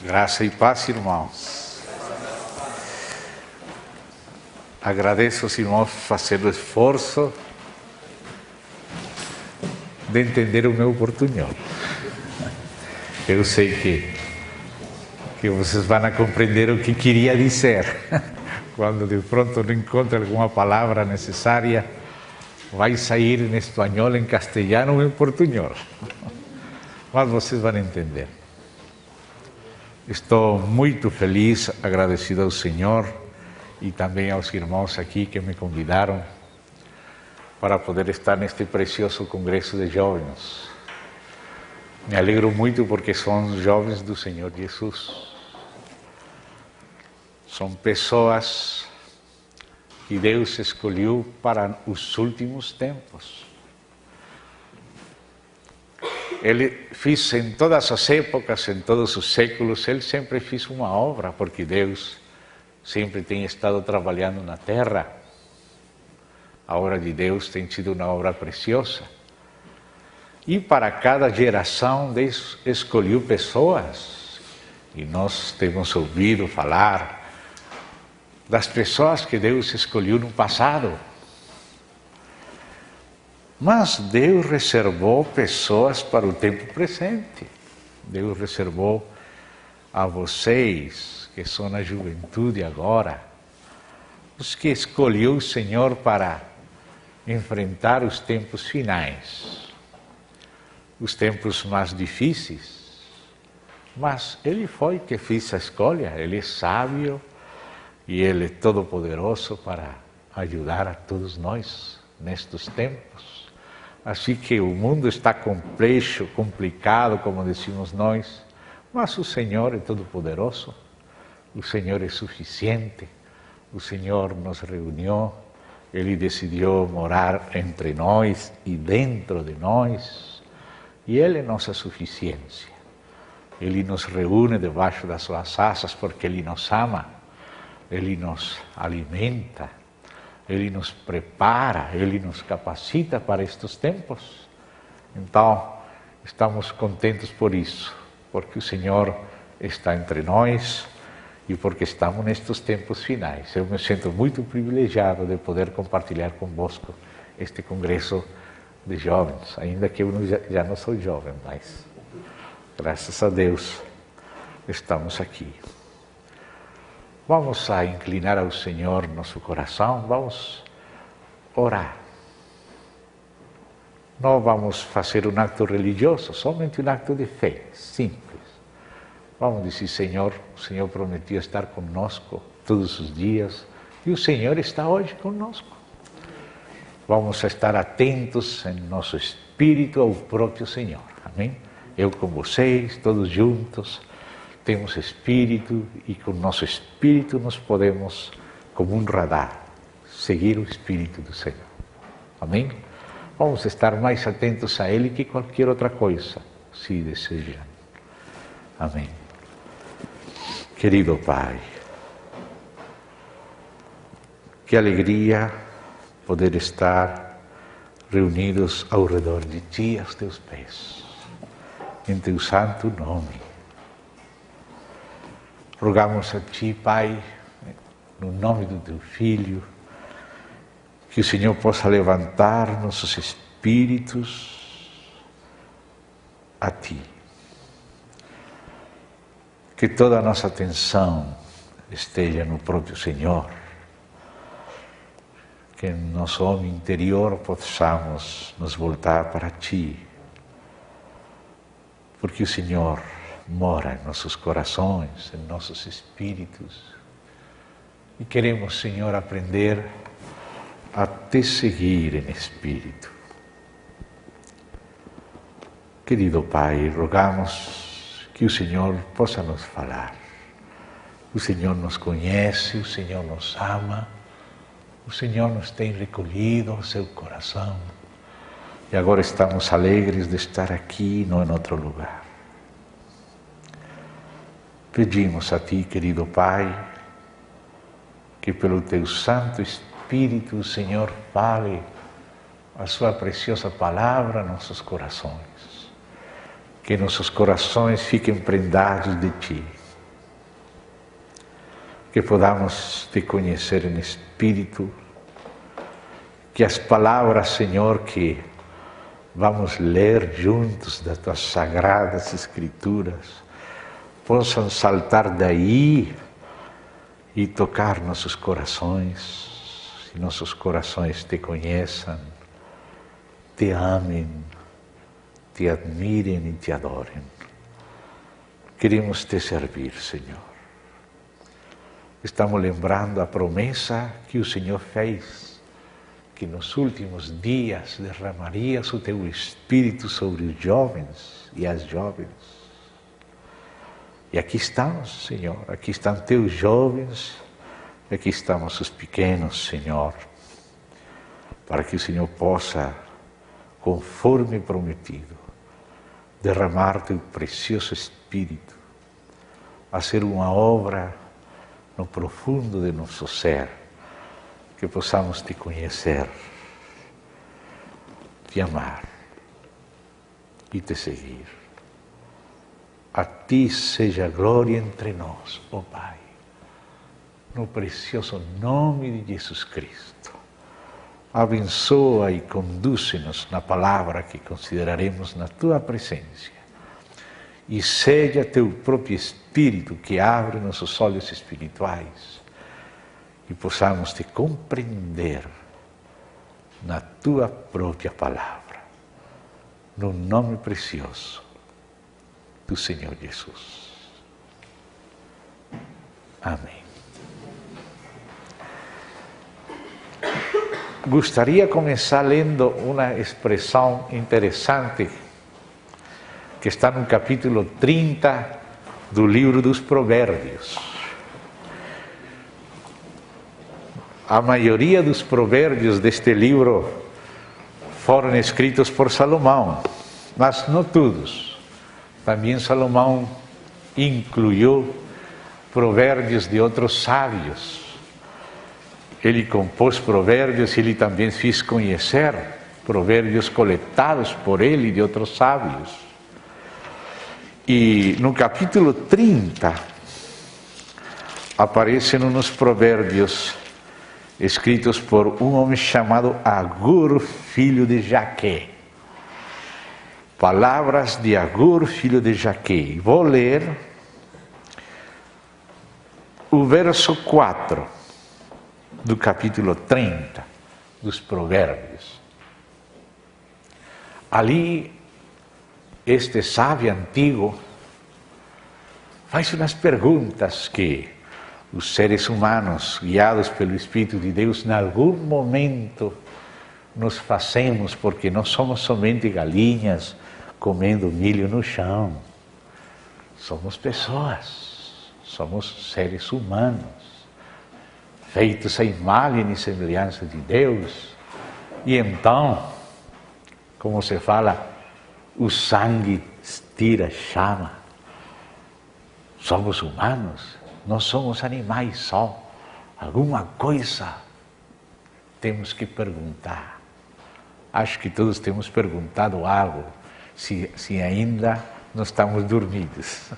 Graça e paz, irmãos. Agradeço aos irmãos por fazer o esforço de entender o meu portunhol. Eu sei que vocês vão compreender o que queria dizer. Quando de pronto não encontro alguma palavra necessária, vai sair em espanhol, em castelhano ou em portunhol. Mas vocês vão entender. Estou muito feliz, agradecido ao Senhor e também aos irmãos aqui que me convidaram para poder estar neste precioso congresso de jovens. Me alegro muito porque são jovens do Senhor Jesus. São pessoas que Deus escolheu para os últimos tempos. Ele fez em todas as épocas, em todos os séculos, ele sempre fez uma obra, porque Deus sempre tem estado trabalhando na terra. A obra de Deus tem sido uma obra preciosa. E para cada geração, Deus escolheu pessoas. E nós temos ouvido falar das pessoas que Deus escolheu no passado. Mas Deus reservou pessoas para o tempo presente. Deus reservou a vocês, que são a juventude agora, os que escolheu o Senhor para enfrentar os tempos finais, os tempos mais difíceis. Mas Ele foi que fez a escolha, Ele é sábio e Ele é todo-poderoso para ajudar a todos nós nestes tempos. Assim que o mundo está complexo, complicado, como decimos nós, mas o Senhor é todo-poderoso, o Senhor é suficiente, o Senhor nos reuniu, Ele decidiu morar entre nós e dentro de nós, e Ele é nossa suficiência. Ele nos reúne debaixo das suas asas porque Ele nos ama, Ele nos alimenta, Ele nos prepara, Ele nos capacita para estes tempos. Então, estamos contentes por isso, porque o Senhor está entre nós e porque estamos nestes tempos finais. Eu me sinto muito privilegiado de poder compartilhar convosco este congresso de jovens, ainda que eu já não sou jovem, mas graças a Deus estamos aqui. Vamos a inclinar ao Senhor nosso coração, vamos orar. Não vamos fazer um acto religioso, somente um acto de fé, simples. Vamos dizer, Senhor, o Senhor prometeu estar conosco todos os dias e o Senhor está hoje conosco. Vamos estar atentos em nosso espírito ao próprio Senhor, amém? Eu com vocês, todos juntos, temos espírito e com nosso espírito nós podemos, como um radar, seguir o espírito do Senhor. Amém? Vamos estar mais atentos a Ele que qualquer outra coisa, se desejam. Amém. Querido Pai, que alegria poder estar reunidos ao redor de Ti, aos Teus pés, em Teu santo nome. Rogamos a Ti, Pai, no nome do Teu Filho, que o Senhor possa levantar nossos espíritos a Ti. Que toda a nossa atenção esteja no próprio Senhor. Que no nosso homem interior possamos nos voltar para Ti. Porque o Senhor mora em nossos corações, em nossos espíritos. E queremos, Senhor, aprender a Te seguir em espírito. Querido Pai, rogamos que o Senhor possa nos falar. O Senhor nos conhece, o Senhor nos ama, o Senhor nos tem recolhido ao seu coração. E agora estamos alegres de estar aqui e não em outro lugar. Pedimos a Ti, querido Pai, que pelo Teu Santo Espírito o Senhor fale a Sua preciosa palavra a nossos corações. Que nossos corações fiquem prendados de Ti. que podamos te conhecer em espírito, que as palavras, Senhor, que vamos ler juntos das tuas sagradas escrituras, possam saltar daí e tocar nossos corações, e nossos corações te conheçam, te amem, te admirem e te adorem. Queremos te servir, Senhor. Estamos lembrando a promessa que o Senhor fez, que nos últimos dias derramarias o teu Espírito sobre os jovens e as jovens. E aqui estamos, Senhor, aqui estão teus jovens, aqui estamos os pequenos, Senhor, para que o Senhor possa, conforme prometido, derramar teu precioso Espírito, fazer uma obra no profundo de nosso ser, que possamos te conhecer, te amar e te seguir. A ti seja glória entre nós, ó Pai, no precioso nome de Jesus Cristo. Abençoa e conduz-nos na palavra que consideraremos na tua presença. E seja teu próprio Espírito que abre nossos olhos espirituais e possamos te compreender na tua própria palavra, no nome precioso do Senhor Jesus. Amém. Gostaria de começar lendo uma expressão interessante que está no capítulo 30 do livro dos Provérbios. A maioria dos provérbios deste livro foram escritos por Salomão, mas não todos. Também Salomão incluiu provérbios de outros sábios. Ele compôs provérbios e ele também fez conhecer provérbios coletados por ele de outros sábios. E no capítulo 30 aparecem uns provérbios escritos por um homem chamado Agur, filho de Jaque. Palavras de Agur, filho de Jaque. Vou ler o verso 4 do capítulo 30 dos Provérbios. Ali, este sábio antigo faz umas perguntas que os seres humanos, guiados pelo Espírito de Deus, em algum momento nos fazemos, porque não somos somente galinhas comendo milho no chão. Somos pessoas, somos seres humanos, feitos à imagem e semelhança de Deus. E então, como se fala, o sangue tira chama. Somos humanos, não somos animais só. Alguma coisa temos que perguntar. Acho que todos temos perguntado algo, se ainda não estamos dormidos.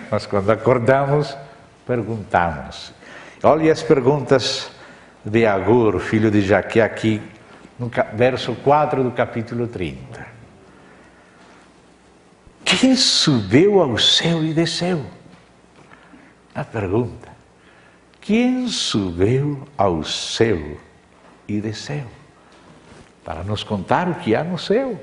Mas quando acordamos, perguntamos. Olha as perguntas de Agur, filho de Jaque, aqui no verso 4 do capítulo 30. Quem subiu ao céu e desceu? A pergunta. Quem subiu ao céu e desceu? Para nos contar o que há no céu.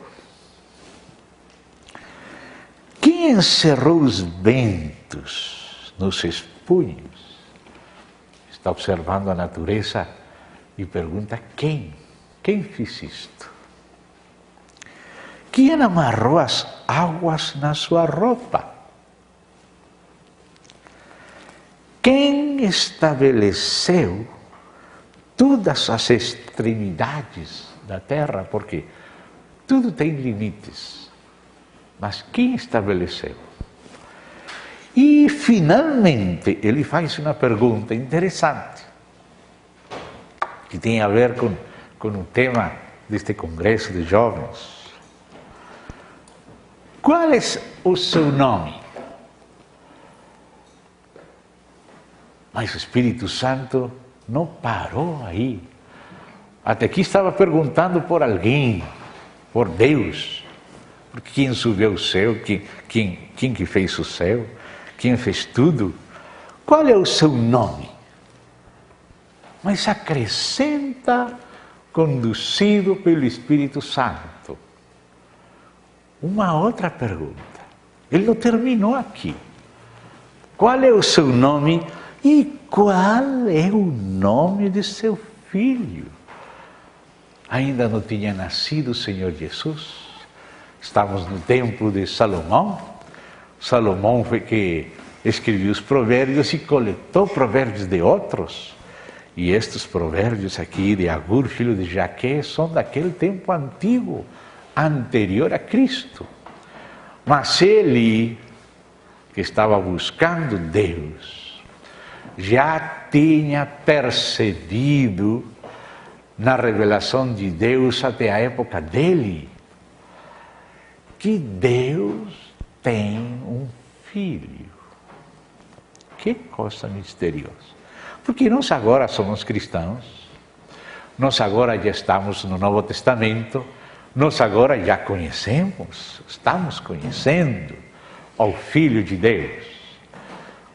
Quem encerrou os ventos nos seus punhos? Está observando a natureza e pergunta: quem? Quem fez isto? Quem amarrou as águas na sua roupa? Quem estabeleceu todas as extremidades da terra? Porque tudo tem limites. Mas quem estabeleceu? E, finalmente, ele faz uma pergunta interessante, que tem a ver com o tema deste congresso de jovens. Qual é o seu nome? Mas o Espírito Santo não parou aí. Até aqui estava perguntando por alguém, por Deus. Porque quem subiu ao céu, quem que fez o céu, quem fez tudo, qual é o seu nome? Mas acrescenta, conduzido pelo Espírito Santo, uma outra pergunta. Ele não terminou aqui. Qual é o seu nome e qual é o nome de seu filho? Ainda não tinha nascido o Senhor Jesus. Estamos no templo de Salomão. Salomão foi que escreveu os provérbios e coletou provérbios de outros. E estes provérbios aqui de Agur, filho de Jaque, são daquele tempo antigo, anterior a Cristo. Mas ele, que estava buscando Deus, já tinha percebido na revelação de Deus até a época dele, que Deus tem um filho. Que coisa misteriosa. Porque nós agora somos cristãos, nós agora já estamos no Novo Testamento, nós agora já conhecemos, estamos conhecendo ao Filho de Deus.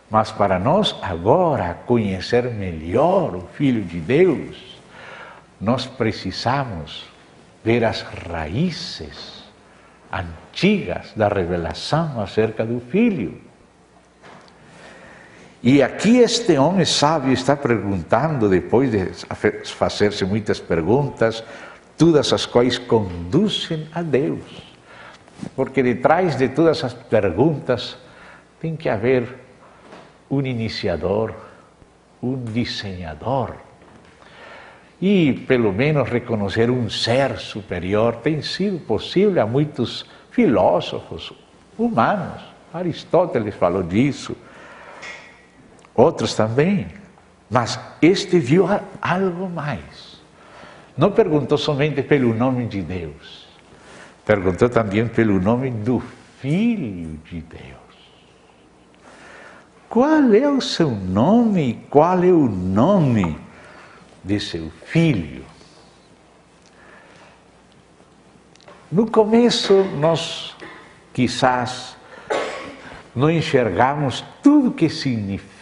Mas para nós agora conhecer melhor o Filho de Deus, nós precisamos ver as raízes antigas da revelação acerca do Filho. E aqui este homem sábio está perguntando, depois de fazer-se muitas perguntas, todas as quais conduzem a Deus. Porque detrás de todas as perguntas tem que haver um iniciador, um desenhador. E pelo menos reconhecer um ser superior tem sido possível a muitos filósofos humanos. Aristóteles falou disso. Outros também, mas este viu algo mais. Não perguntou somente pelo nome de Deus, perguntou também pelo nome do Filho de Deus. Qual é o seu nome e qual é o nome de seu filho? No começo, nós quizás não enxergamos tudo o que significa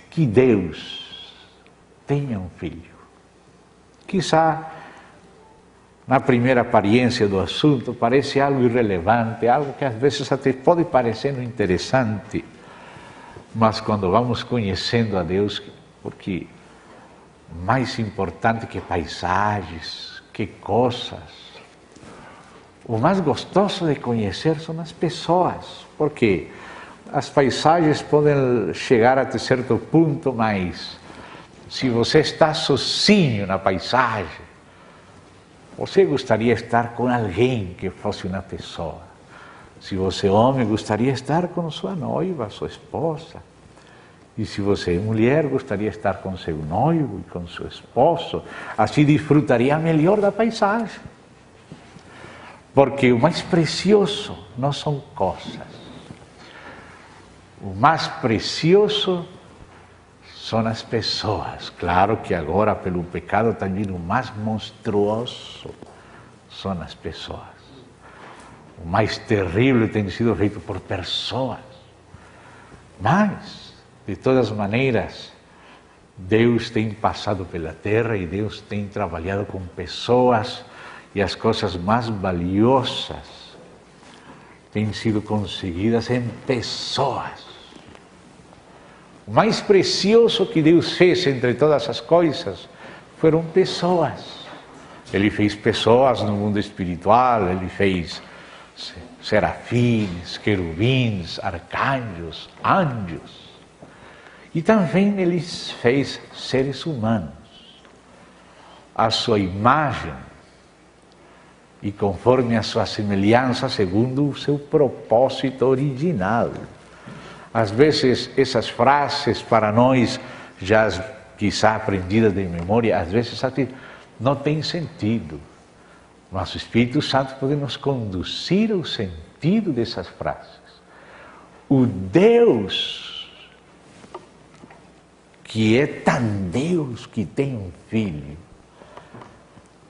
que Deus tenha um filho. Quizá, na primeira aparência do assunto, parece algo irrelevante, algo que às vezes até pode parecer interessante, mas quando vamos conhecendo a Deus, porque mais importante que paisagens, que coisas, o mais gostoso de conhecer são as pessoas, porque as paisagens podem chegar até certo ponto, mas se você está sozinho na paisagem, você gostaria de estar com alguém que fosse uma pessoa. Se você é homem, gostaria de estar com sua noiva, sua esposa. E se você é mulher, gostaria de estar com seu noivo e com seu esposo. Assim desfrutaria melhor da paisagem. Porque o mais precioso não são coisas. O mais precioso são as pessoas. Claro que agora, pelo pecado, também o mais monstruoso são as pessoas. O mais terrível tem sido feito por pessoas. Mas, de todas maneiras, Deus tem passado pela terra e Deus tem trabalhado com pessoas e as coisas mais valiosas têm sido conseguidas em pessoas. O mais precioso que Deus fez entre todas as coisas foram pessoas. Ele fez pessoas no mundo espiritual, ele fez serafins, querubins, arcanjos, anjos. E também ele fez seres humanos, à sua imagem e conforme a sua semelhança, segundo o seu propósito original. Às vezes, essas frases para nós, já quizá aprendidas de memória, às vezes até não têm sentido. Mas o Espírito Santo pode nos conduzir ao sentido dessas frases. O Deus que é tão Deus que tem um filho,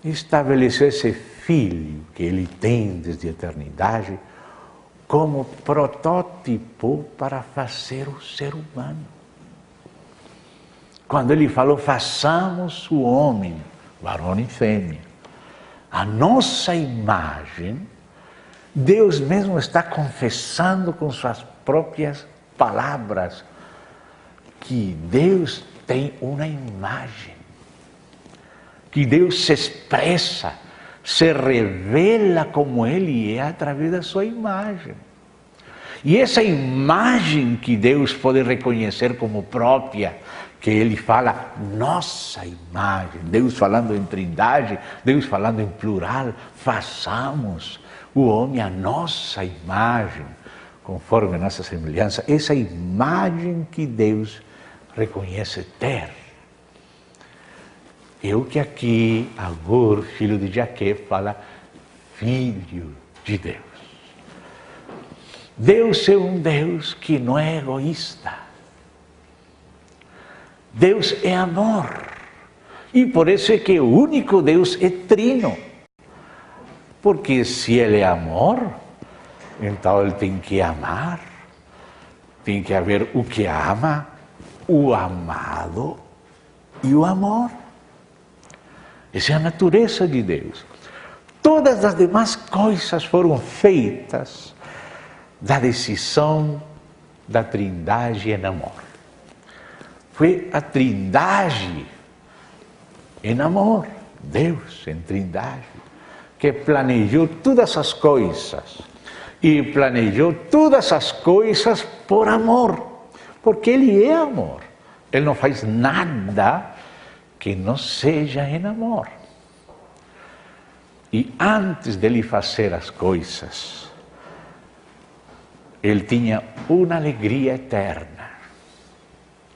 estabeleceu esse filho que ele tem desde a eternidade como protótipo para fazer o ser humano. Quando ele falou, façamos o homem, varão e fêmea, a nossa imagem, Deus mesmo está confessando com suas próprias palavras que Deus tem uma imagem, que Deus se expressa, se revela como Ele é através da sua imagem. E essa imagem que Deus pode reconhecer como própria, que Ele fala, nossa imagem, Deus falando em trindade, Deus falando em plural, façamos o homem a nossa imagem, conforme a nossa semelhança, essa imagem que Deus reconhece ter. Eu que aqui, Agur, filho de Jaque, fala filho de Deus. Deus é um Deus que não é egoísta. Deus é amor. E por isso é que o único Deus é trino. Porque se Ele é amor, então Ele tem que amar. Tem que haver o que ama, o amado e o amor. Essa é a natureza de Deus. Todas as demais coisas foram feitas da decisão da Trindade em amor. Foi a Trindade em amor, Deus em Trindade, que planejou todas as coisas. E planejou todas as coisas por amor, porque Ele é amor. Ele não faz nada que não seja em amor. E antes dele fazer as coisas, Ele tinha uma alegria eterna,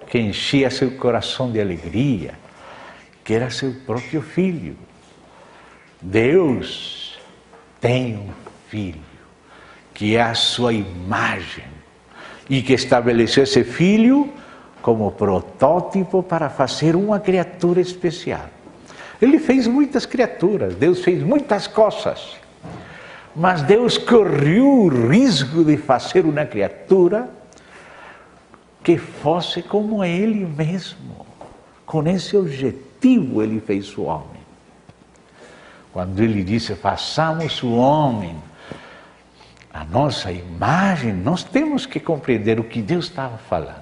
que enchia seu coração de alegria, que era seu próprio Filho. Deus tem um Filho, que é a sua imagem, e que estabeleceu esse Filho como protótipo para fazer uma criatura especial. Ele fez muitas criaturas, Deus fez muitas coisas, mas Deus correu o risco de fazer uma criatura que fosse como Ele mesmo. Com esse objetivo Ele fez o homem. Quando Ele disse, façamos o homem a nossa imagem, nós temos que compreender o que Deus estava falando.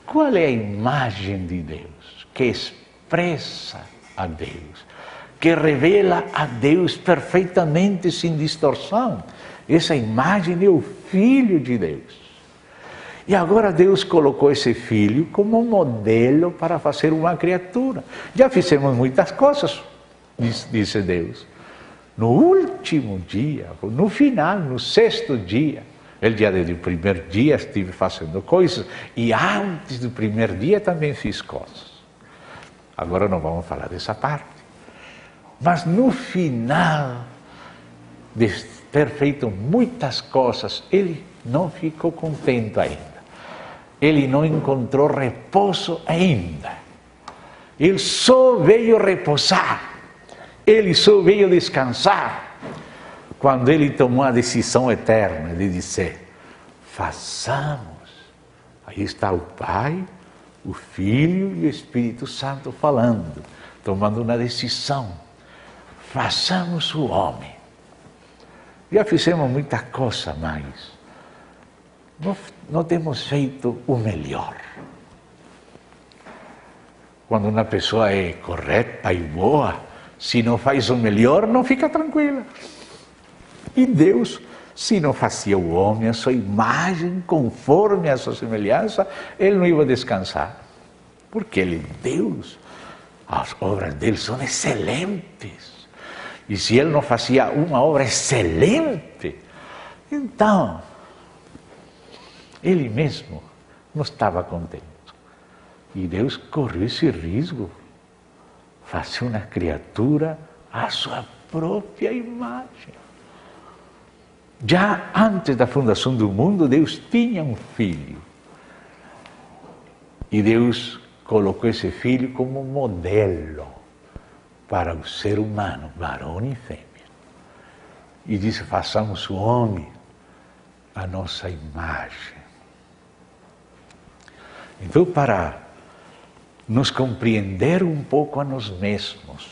Qual é a imagem de Deus que expressa a Deus, que revela a Deus perfeitamente, sem distorção? Essa imagem é o Filho de Deus. E agora Deus colocou esse Filho como modelo para fazer uma criatura. Já fizemos muitas coisas, disse Deus. No último dia, no final, no sexto dia, ele já desde o primeiro dia estive fazendo coisas, e antes do primeiro dia também fiz coisas. Agora não vamos falar dessa parte. Mas no final de ter feito muitas coisas, ele não ficou contente ainda. Ele não encontrou repouso ainda. Ele só veio repousar. Ele só veio descansar quando ele tomou a decisão eterna de dizer, façamos. Aí está o Pai, o Filho e o Espírito Santo falando, tomando uma decisão. Façamos o homem. Já fizemos muita coisa, mas não temos feito o melhor. Quando uma pessoa é correta e boa, se não faz o melhor, não fica tranquila. E Deus, se não fazia o homem a sua imagem, conforme a sua semelhança, Ele não ia descansar. Porque Ele é Deus. As obras dele são excelentes. E se Ele não fazia uma obra excelente, então, Ele mesmo não estava contente. E Deus correu esse risco. Fazer uma criatura à sua própria imagem. Já antes da fundação do mundo, Deus tinha um filho. E Deus colocou esse filho como modelo para o ser humano, varão e fêmea. E disse, façamos o homem a nossa imagem. Então, para nos compreender um pouco a nós mesmos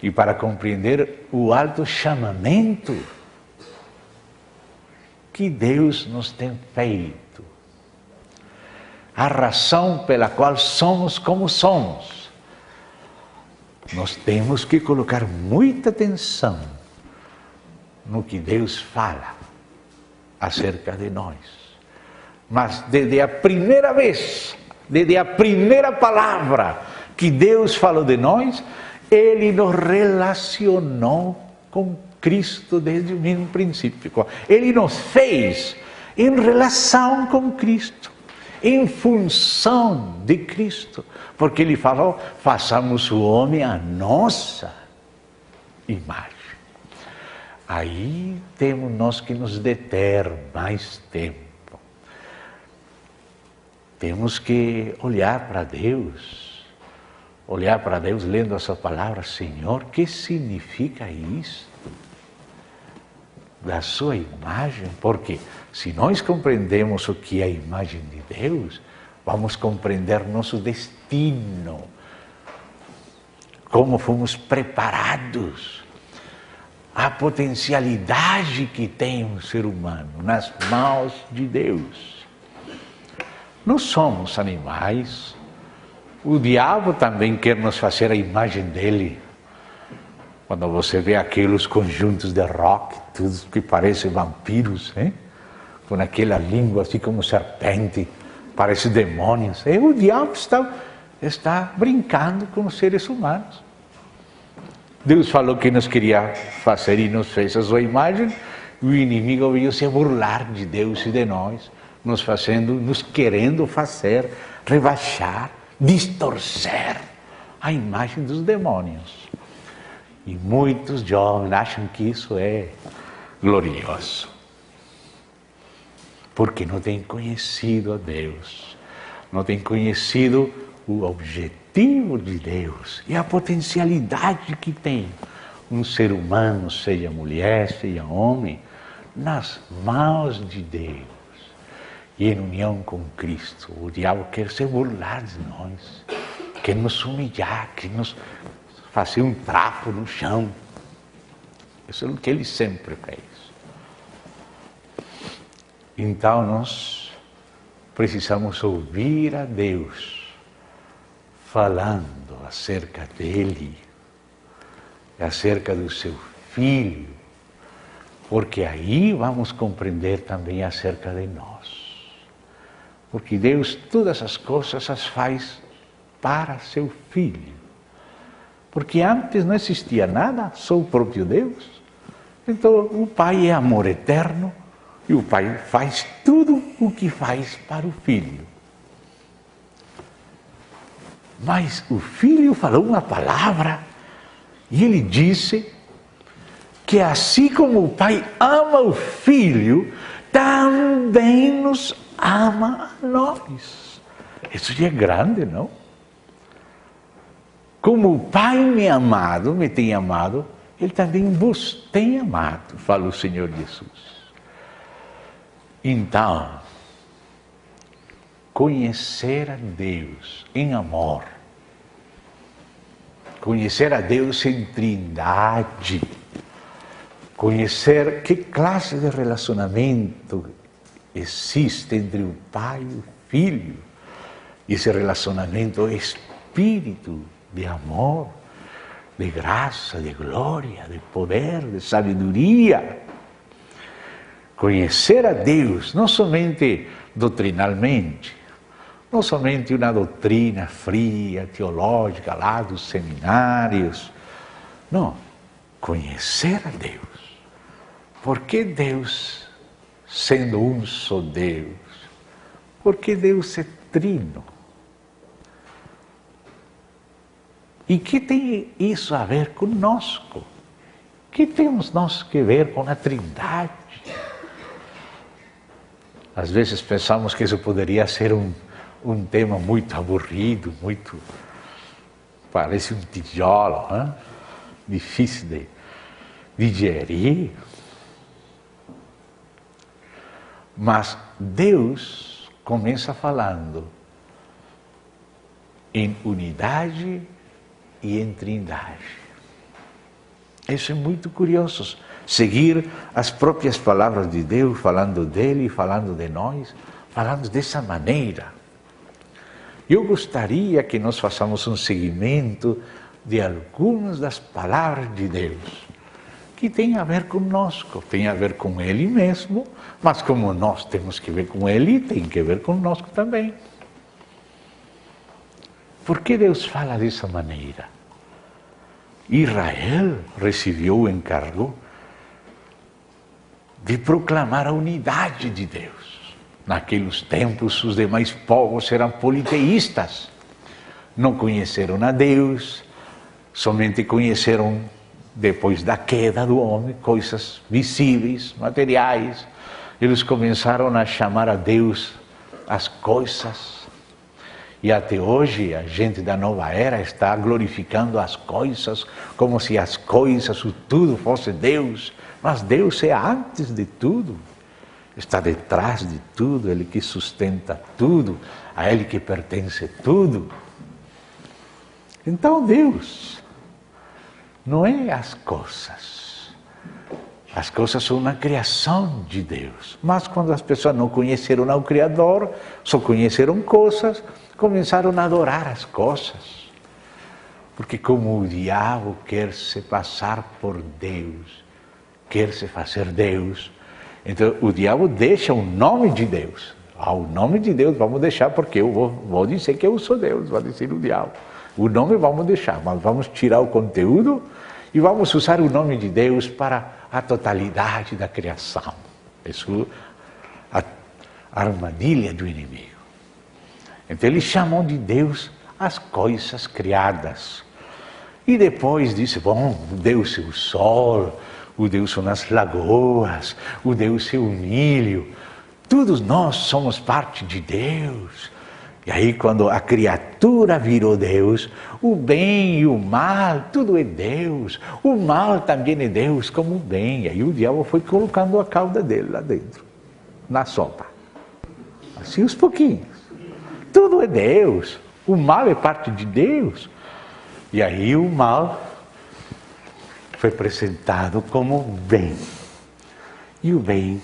e para compreender o alto chamamento que Deus nos tem feito, a razão pela qual somos como somos, nós temos que colocar muita atenção no que Deus fala acerca de nós. Mas desde a primeira vez, desde a primeira palavra que Deus falou de nós, Ele nos relacionou com Cristo desde o mesmo princípio. Ele nos fez em relação com Cristo, em função de Cristo. Porque Ele falou, façamos o homem à nossa imagem. Aí temos nós que nos deter mais tempo. Temos que olhar para Deus lendo essa palavra, Senhor, que significa isto? Da sua imagem? Porque se nós compreendemos o que é a imagem de Deus, vamos compreender nosso destino, como fomos preparados, a potencialidade que tem um ser humano nas mãos de Deus. Nós somos animais, o diabo também quer nos fazer a imagem dele. Quando você vê aqueles conjuntos de rock, todos que parecem vampiros, hein? Com aquela língua assim como serpente, parece demônios. O diabo está brincando com os seres humanos. Deus falou que nos queria fazer e nos fez a sua imagem, e o inimigo veio se burlar de Deus e de nós, nos querendo fazer, rebaixar, distorcer a imagem dos demônios. E muitos jovens acham que isso é glorioso, porque não têm conhecido a Deus, não têm conhecido o objetivo de Deus e a potencialidade que tem um ser humano, seja mulher, seja homem, nas mãos de Deus. E em união com Cristo, o diabo quer se burlar de nós, quer nos humilhar, quer nos fazer um trapo no chão. Isso é o que ele sempre fez. Então nós precisamos ouvir a Deus falando acerca dele, acerca do seu Filho, porque aí vamos compreender também acerca de nós. Porque Deus todas as coisas as faz para seu Filho. Porque antes não existia nada, só o próprio Deus. Então o Pai é amor eterno e o Pai faz tudo o que faz para o Filho. Mas o Filho falou uma palavra e ele disse que assim como o Pai ama o Filho, também nos ama a nós. Isso já é grande, não? Como o Pai me tem amado, Ele também vos tem amado, fala o Senhor Jesus. Então, conhecer a Deus em amor, conhecer a Deus em trindade, conhecer que classe de relacionamento existe entre o Pai e o Filho, esse relacionamento é espírito de amor, de graça, de glória, de poder, de sabedoria. Conhecer a Deus, não somente doutrinalmente, não somente uma doutrina fria, teológica, lá dos seminários. Não, conhecer a Deus. Porque Deus, sendo um só Deus, porque Deus é trino. E que tem isso a ver conosco? Que temos nós que ver com a Trindade? Às vezes pensamos que isso poderia ser um tema muito aburrido, parece um tijolo, hein? Difícil de digerir. Mas Deus começa falando em unidade e em trindade. Isso é muito curioso. Seguir as próprias palavras de Deus, falando dele, falando de nós, falando dessa maneira. Eu gostaria que nós façamos um seguimento de algumas das palavras de Deus, que tem a ver conosco, tem a ver com Ele mesmo, mas como nós temos que ver com Ele, tem que ver conosco também. Por que Deus fala dessa maneira? Israel recebeu o encargo de proclamar a unidade de Deus. Naqueles tempos, os demais povos eram politeístas. Não conheceram a Deus, somente conheceram, depois da queda do homem, coisas visíveis, materiais. Eles começaram a chamar a Deus as coisas. E até hoje a gente da nova era está glorificando as coisas, como se as coisas, o tudo fosse Deus. Mas Deus é antes de tudo, está detrás de tudo, Ele que sustenta tudo, a Ele que pertence tudo. Então Deus não é as coisas. As coisas são uma criação de Deus. Mas quando as pessoas não conheceram ao Criador, só conheceram coisas, começaram a adorar as coisas. Porque como o diabo quer se passar por Deus, quer se fazer Deus, então o diabo deixa o nome de Deus. O nome de Deus vamos deixar, porque eu vou dizer que eu sou Deus, vai dizer o diabo. O nome vamos deixar, mas vamos tirar o conteúdo e vamos usar o nome de Deus para a totalidade da criação. Isso é a armadilha do inimigo. Então eles chamam de Deus as coisas criadas. E depois disse, bom, o Deus é o sol, o Deus são as lagoas, o Deus é o milho. Todos nós somos parte de Deus. E aí quando a criatura virou Deus, o bem e o mal, tudo é Deus. O mal também é Deus como o bem. E aí o diabo foi colocando a cauda dele lá dentro, na sopa. Assim uns pouquinhos. Tudo é Deus. O mal é parte de Deus. E aí o mal foi apresentado como bem. E o bem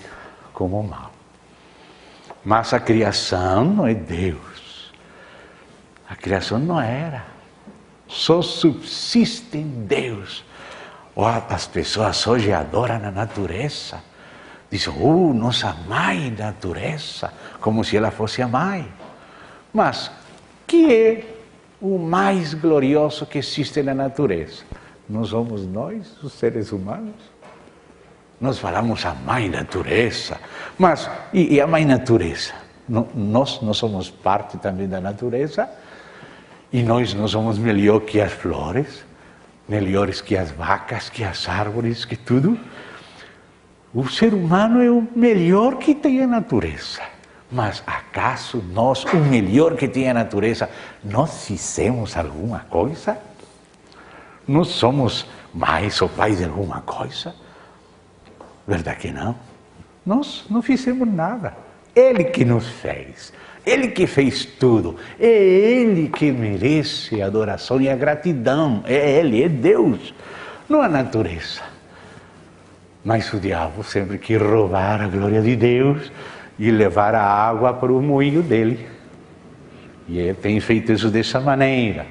como mal. Mas a criação não é Deus. A criação não era. Só subsiste em Deus. As pessoas hoje adoram a natureza. Dizem, nossa mãe natureza, como se ela fosse a mãe. Mas, que é o mais glorioso que existe na natureza? Não somos nós, os seres humanos? Nós falamos a mãe natureza, mas e a mãe natureza? Nós não somos parte também da natureza? E nós não somos melhor que as flores, melhores que as vacas, que as árvores, que tudo? O ser humano é o melhor que tem a natureza. Mas acaso nós, o melhor que tem a natureza, nós fizemos alguma coisa? Nós somos mães ou pais de alguma coisa? Verdade que não? Nós não fizemos nada. Ele que nos fez. Ele que fez tudo. É Ele que merece a adoração e a gratidão. É Ele, é Deus. Não a natureza. Mas o diabo sempre quis roubar a glória de Deus e levar a água para o moinho dele. E ele tem feito isso dessa maneira.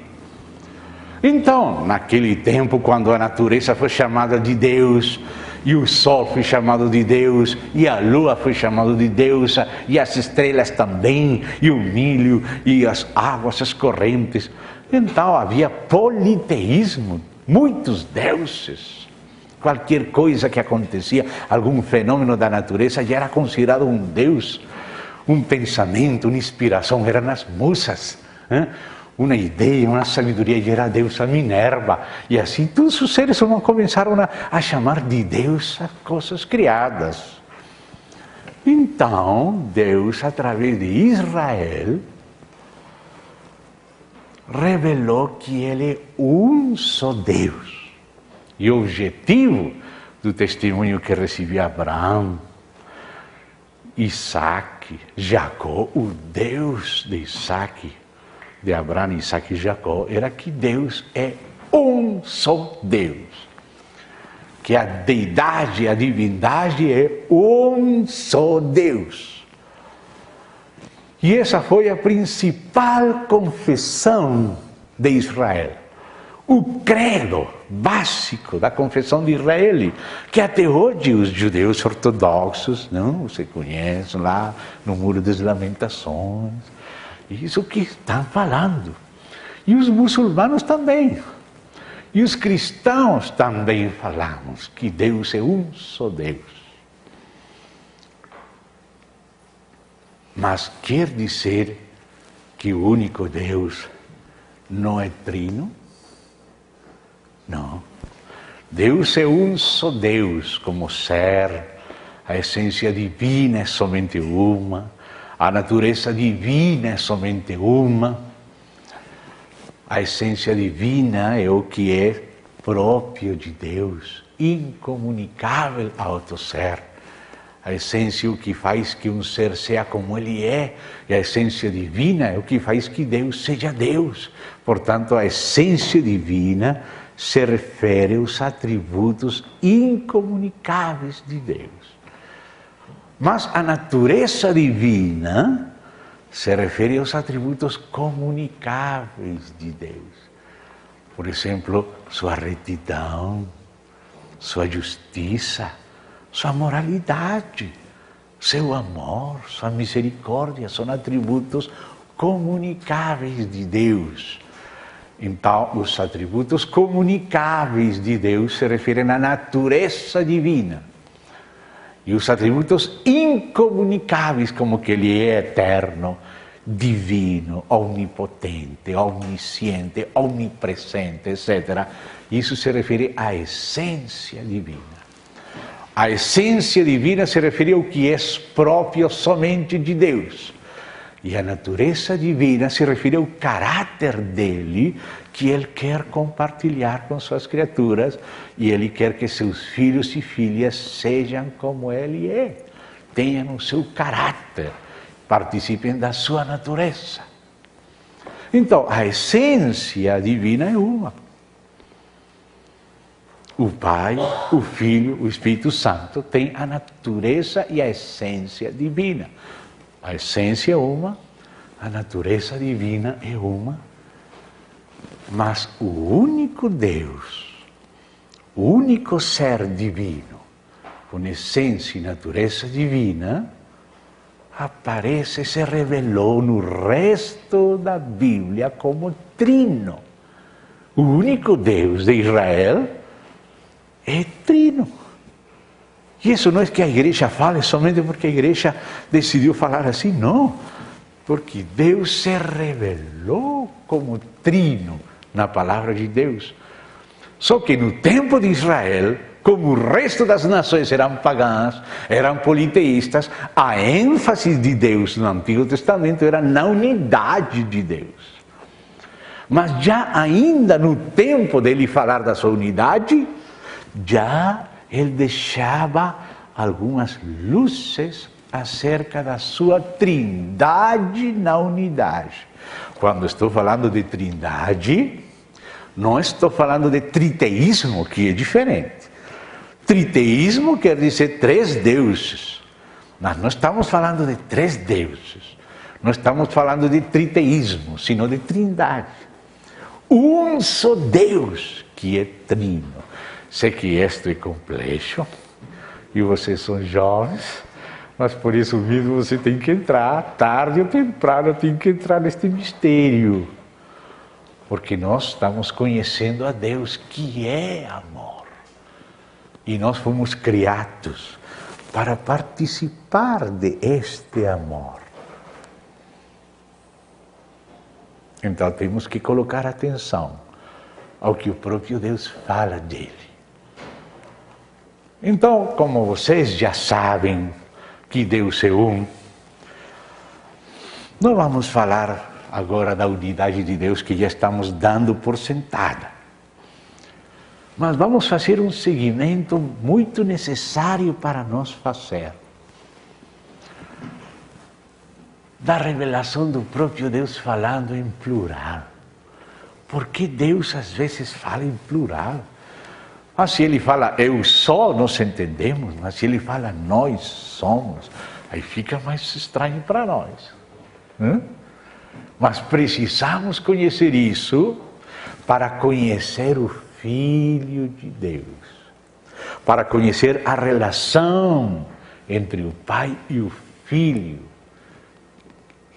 Então, naquele tempo, quando a natureza foi chamada de Deus, e o sol foi chamado de Deus, e a lua foi chamada de Deus, e as estrelas também, e o milho, e as águas, as correntes. Então havia politeísmo, muitos deuses. Qualquer coisa que acontecia, algum fenômeno da natureza, já era considerado um Deus, um pensamento, uma inspiração, eram as musas, uma ideia, uma sabedoria, e era a deusa Minerva. E assim todos os seres humanos começaram a chamar de Deus as coisas criadas. Então, Deus, através de Israel, revelou que Ele é um só Deus. E o objetivo do testemunho que recebia Abraão, Isaac, Jacó, o Deus de Isaac, de Abraão, Isaac e Jacó, era que Deus é um só Deus. Que a deidade, a divindade é um só Deus. E essa foi a principal confissão de Israel. O credo básico da confissão de Israel, que até hoje os judeus ortodoxos, não, você conhece lá no Muro das Lamentações, isso que estão falando. E os muçulmanos também. E os cristãos também falamos que Deus é um só Deus. Mas quer dizer que o único Deus não é trino? Não. Deus é um só Deus como ser, a essência divina é somente uma, a natureza divina é somente uma. A essência divina é o que é próprio de Deus, incomunicável ao outro ser. A essência é o que faz que um ser seja como ele é, e a essência divina é o que faz que Deus seja Deus. Portanto, a essência divina se refere aos atributos incomunicáveis de Deus. Mas a natureza divina se refere aos atributos comunicáveis de Deus. Por exemplo, sua retidão, sua justiça, sua moralidade, seu amor, sua misericórdia, são atributos comunicáveis de Deus. Então, os atributos comunicáveis de Deus se referem à natureza divina. E os atributos incomunicáveis, como que Ele é eterno, divino, onipotente, onisciente, onipresente, etc. Isso se refere à essência divina. A essência divina se refere ao que é próprio somente de Deus. E a natureza divina se refere ao caráter dele, que ele quer compartilhar com suas criaturas, e ele quer que seus filhos e filhas sejam como ele é, tenham o seu caráter, participem da sua natureza. Então, a essência divina é uma. O Pai, o Filho, o Espírito Santo têm a natureza e a essência divina. A essência é uma, a natureza divina é uma, mas o único Deus, o único ser divino, com essência e natureza divina, aparece e se revelou no resto da Bíblia como trino. O único Deus de Israel é trino. E isso não é que a igreja fale somente porque a igreja decidiu falar assim, não. Porque Deus se revelou como trino na palavra de Deus. Só que no tempo de Israel, como o resto das nações eram pagãs, eram politeístas, a ênfase de Deus no Antigo Testamento era na unidade de Deus. Mas já ainda no tempo dele falar da sua unidade, já ele deixava algumas luzes acerca da sua trindade na unidade. Quando estou falando de trindade, não estou falando de triteísmo, que é diferente. Triteísmo quer dizer três deuses. Nós não estamos falando de três deuses. Não estamos falando de triteísmo, sino de trindade. Um só Deus que é trino. Sei que isto é complexo e vocês são jovens, mas por isso mesmo você tem que entrar, tarde ou temprano tem que entrar neste mistério. Porque nós estamos conhecendo a Deus que é amor. E nós fomos criados para participar de este amor. Então temos que colocar atenção ao que o próprio Deus fala dele. Então, como vocês já sabem, que Deus é um. Não vamos falar agora da unidade de Deus que já estamos dando por sentada. Mas vamos fazer um seguimento muito necessário para nós fazer. Da revelação do próprio Deus falando em plural. Porque Deus às vezes fala em plural. Mas se Ele fala eu sou, nós entendemos. Mas se Ele fala nós somos, aí fica mais estranho para nós. Mas precisamos conhecer isso para conhecer o Filho de Deus. Para conhecer a relação entre o Pai e o Filho.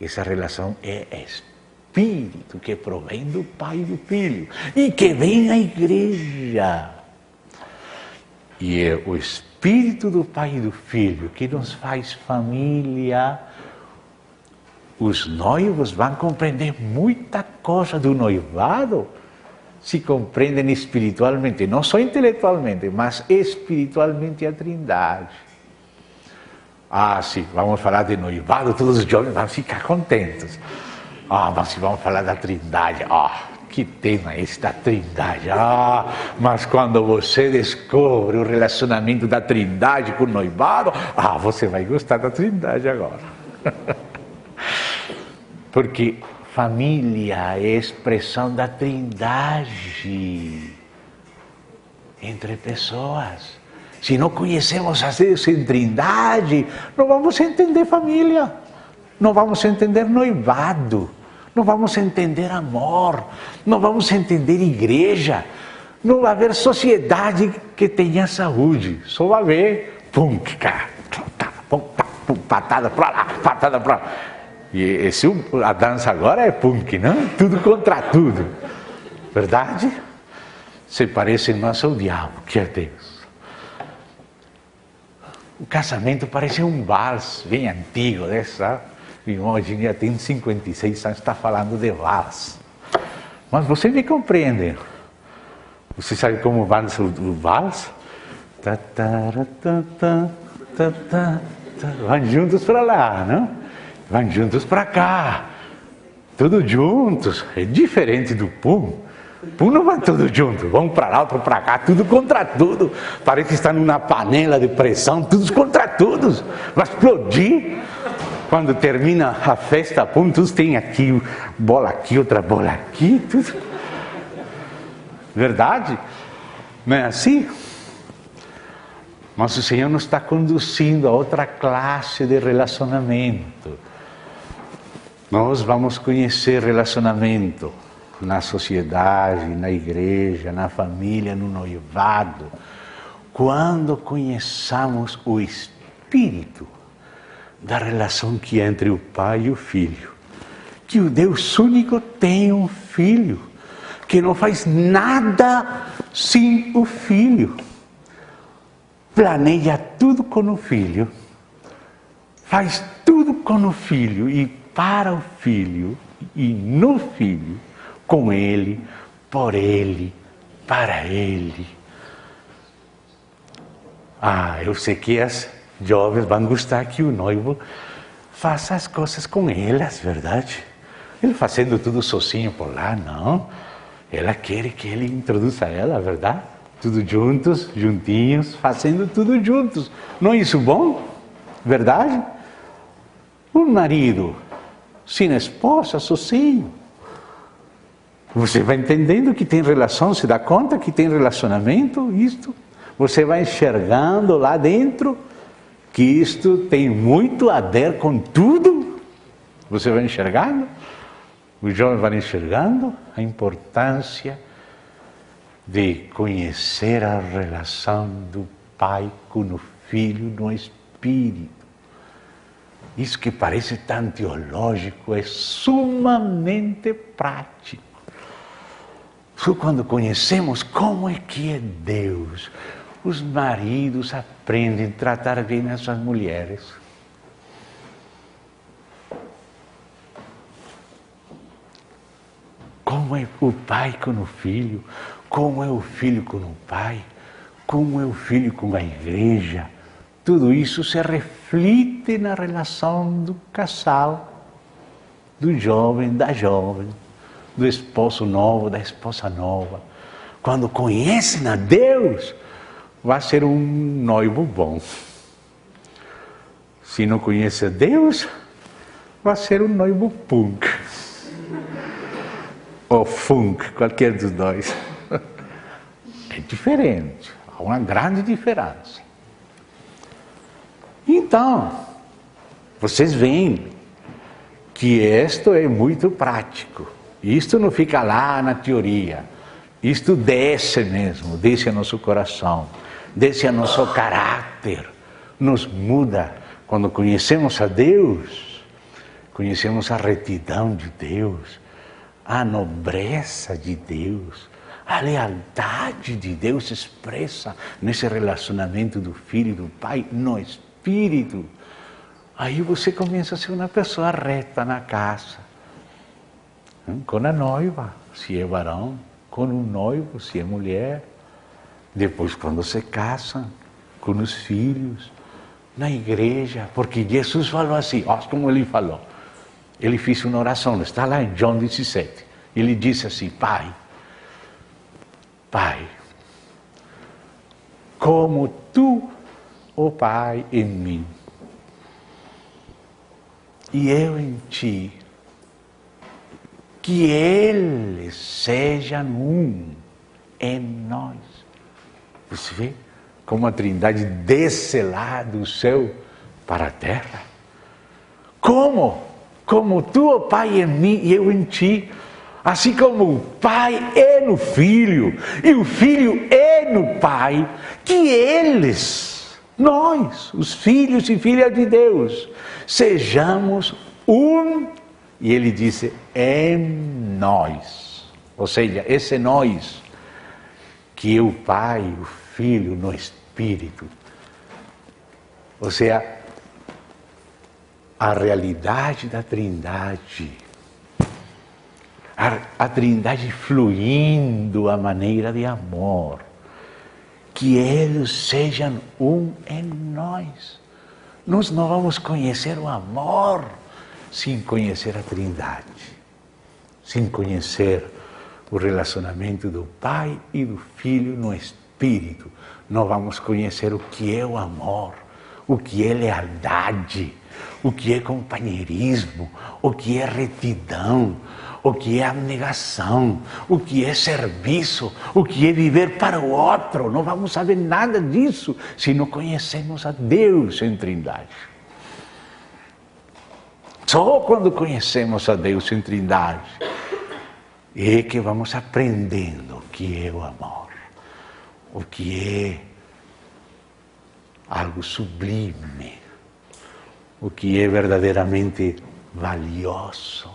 Essa relação é Espírito que provém do Pai e do Filho e que vem na igreja. E é o Espírito do Pai e do Filho que nos faz família. Os noivos vão compreender muita coisa do noivado se compreendem espiritualmente, não só intelectualmente, mas espiritualmente a Trindade. Sim, vamos falar de noivado, todos os jovens vão ficar contentes. Mas se vamos falar da Trindade, que tema é esse da Trindade? Mas quando você descobre o relacionamento da Trindade com o noivado, você vai gostar da Trindade agora. Porque família é expressão da Trindade entre pessoas. Se não conhecemos a Deus em Trindade, não vamos entender família, não vamos entender noivado, não vamos entender amor, não vamos entender igreja, não vai haver sociedade que tenha saúde, só vai haver patada para lá, patada para lá. E a dança agora é punk, não? Tudo contra tudo. Verdade? Se parecem mais ao diabo que a Deus. O casamento parece um vals bem antigo, sabe? Meu irmão hoje em dia tem 56 anos, está falando de vals. Mas você me compreende. Você sabe como dança o vals? Vão juntos para lá, não? Vão juntos para cá, todos juntos, é diferente do pum. Pum não vai todos juntos, vão para lá, outro para cá, tudo contra tudo. Parece que está numa panela de pressão, todos contra todos, vai explodir. Quando termina a festa, pum, todos têm aqui, bola aqui, outra bola aqui, tudo. Verdade? Não é assim? Mas o Senhor nos está conduzindo a outra classe de relacionamento. Nós vamos conhecer relacionamento na sociedade, na igreja, na família, no noivado, quando conheçamos o Espírito da relação que é entre o Pai e o Filho. Que o Deus único tem um Filho, que não faz nada sem o Filho. Planeia tudo com o Filho, faz tudo com o Filho e para o Filho e no Filho, com Ele, por Ele, para Ele. Eu sei que as jovens vão gostar que o noivo faça as coisas com elas, verdade? Ele fazendo tudo sozinho por lá, não. Ela quer que ele introduza ela, verdade? Tudo juntos, juntinhos, fazendo tudo juntos. Não é isso bom? Verdade? Um marido sem esposa, sozinho. Você vai entendendo que tem relação, se dá conta que tem relacionamento, isto. Você vai enxergando lá dentro que isto tem muito a ver com tudo. Você vai enxergando, os jovens vão enxergando a importância de conhecer a relação do Pai com o Filho no Espírito. Isso que parece tão teológico é sumamente prático. Só quando conhecemos como é que é Deus, os maridos aprendem a tratar bem as suas mulheres. Como é o pai com o filho, como é o filho com o pai, como é o filho com a igreja. tudo isso se reflete na relação do casal, do jovem, da jovem, do esposo novo, da esposa nova. Quando conhecem a Deus, vai ser um noivo bom. Se não conhece a Deus, vai ser um noivo punk. Ou funk, qualquer dos dois. É diferente, há uma grande diferença. Então, vocês veem que isto é muito prático. Isto não fica lá na teoria. Isto desce mesmo, desce a nosso coração, desce a nosso caráter, nos muda. Quando conhecemos a Deus, conhecemos a retidão de Deus, a nobreza de Deus, a lealdade de Deus se expressa nesse relacionamento do Filho e do Pai, no Espírito. Aí você começa a ser uma pessoa reta na casa, com a noiva, se é varão, com o noivo, se é mulher. Depois, quando se casam, com os filhos, na igreja, porque Jesus falou assim, olha como ele falou. Ele fez uma oração, está lá em João 17. Ele disse assim, Pai, como tu, ó Pai, em mim, e eu em ti, que eles sejam um em nós. Você vê como a Trindade desce lá do céu para a terra? Como? Como tu, ó Pai, em mim e eu em ti. Assim como o Pai é no Filho e o Filho é no Pai, que eles, nós, os filhos e filhas de Deus, sejamos um, e ele disse, em nós. Ou seja, esse nós, que é o Pai, o Filho, no Espírito. Ou seja, a realidade da Trindade. A Trindade fluindo a maneira de amor. Que eles sejam um em nós. Nós não vamos conhecer o amor sem conhecer a Trindade. Sem conhecer o relacionamento do Pai e do Filho no Espírito. Não vamos conhecer o que é o amor, o que é lealdade, o que é companheirismo, o que é retidão, o que é abnegação, o que é serviço, o que é viver para o outro. Não vamos saber nada disso se não conhecemos a Deus em Trindade. Só quando conhecemos a Deus em Trindade é que vamos aprendendo o que é o amor, o que é algo sublime, o que é verdadeiramente valioso,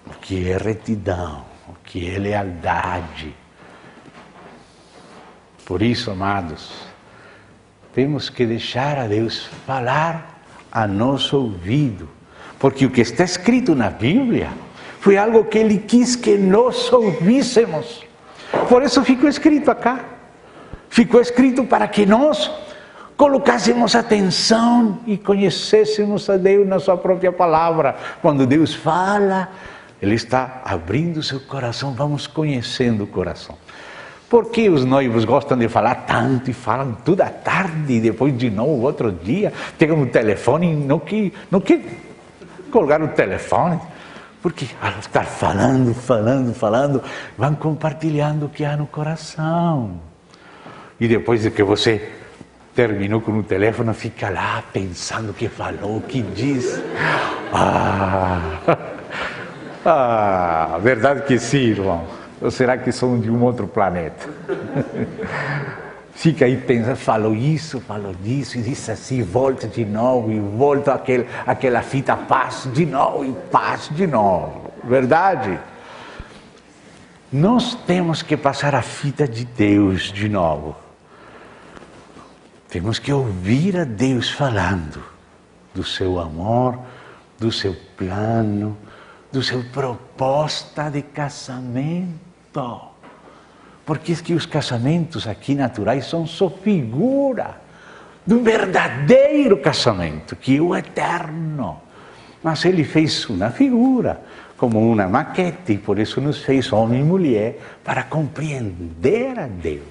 o que é retidão, o que é lealdade. Por isso, amados, temos que deixar a Deus falar a nosso ouvido, porque o que está escrito na Bíblia foi algo que Ele quis que nós ouvíssemos. Por isso ficou escrito acá. Ficou escrito para que nós colocássemos atenção e conhecêssemos a Deus na sua própria palavra. Quando Deus fala, Ele está abrindo seu coração, vamos conhecendo o coração. Por que os noivos gostam de falar tanto e falam toda a tarde e depois de novo outro dia? Pegam o telefone e não quer colgar o telefone. Porque ao estar falando, vão compartilhando o que há no coração. E depois de que você terminou com o telefone, fica lá pensando o que falou, o que diz. Verdade que sim, irmão. Ou será que são de um outro planeta? Fica aí pensando, falou isso, falou disso, e disse assim, volta de novo, e volta aquela fita, paz de novo, e paz de novo. Verdade? Nós temos que passar a fita de Deus de novo. Temos que ouvir a Deus falando do seu amor, do seu plano, do seu proposta de casamento. Porque é que os casamentos aqui naturais são só figura do verdadeiro casamento, que é o eterno. Mas ele fez uma figura, como uma maquete, e por isso nos fez homem e mulher, para compreender a Deus.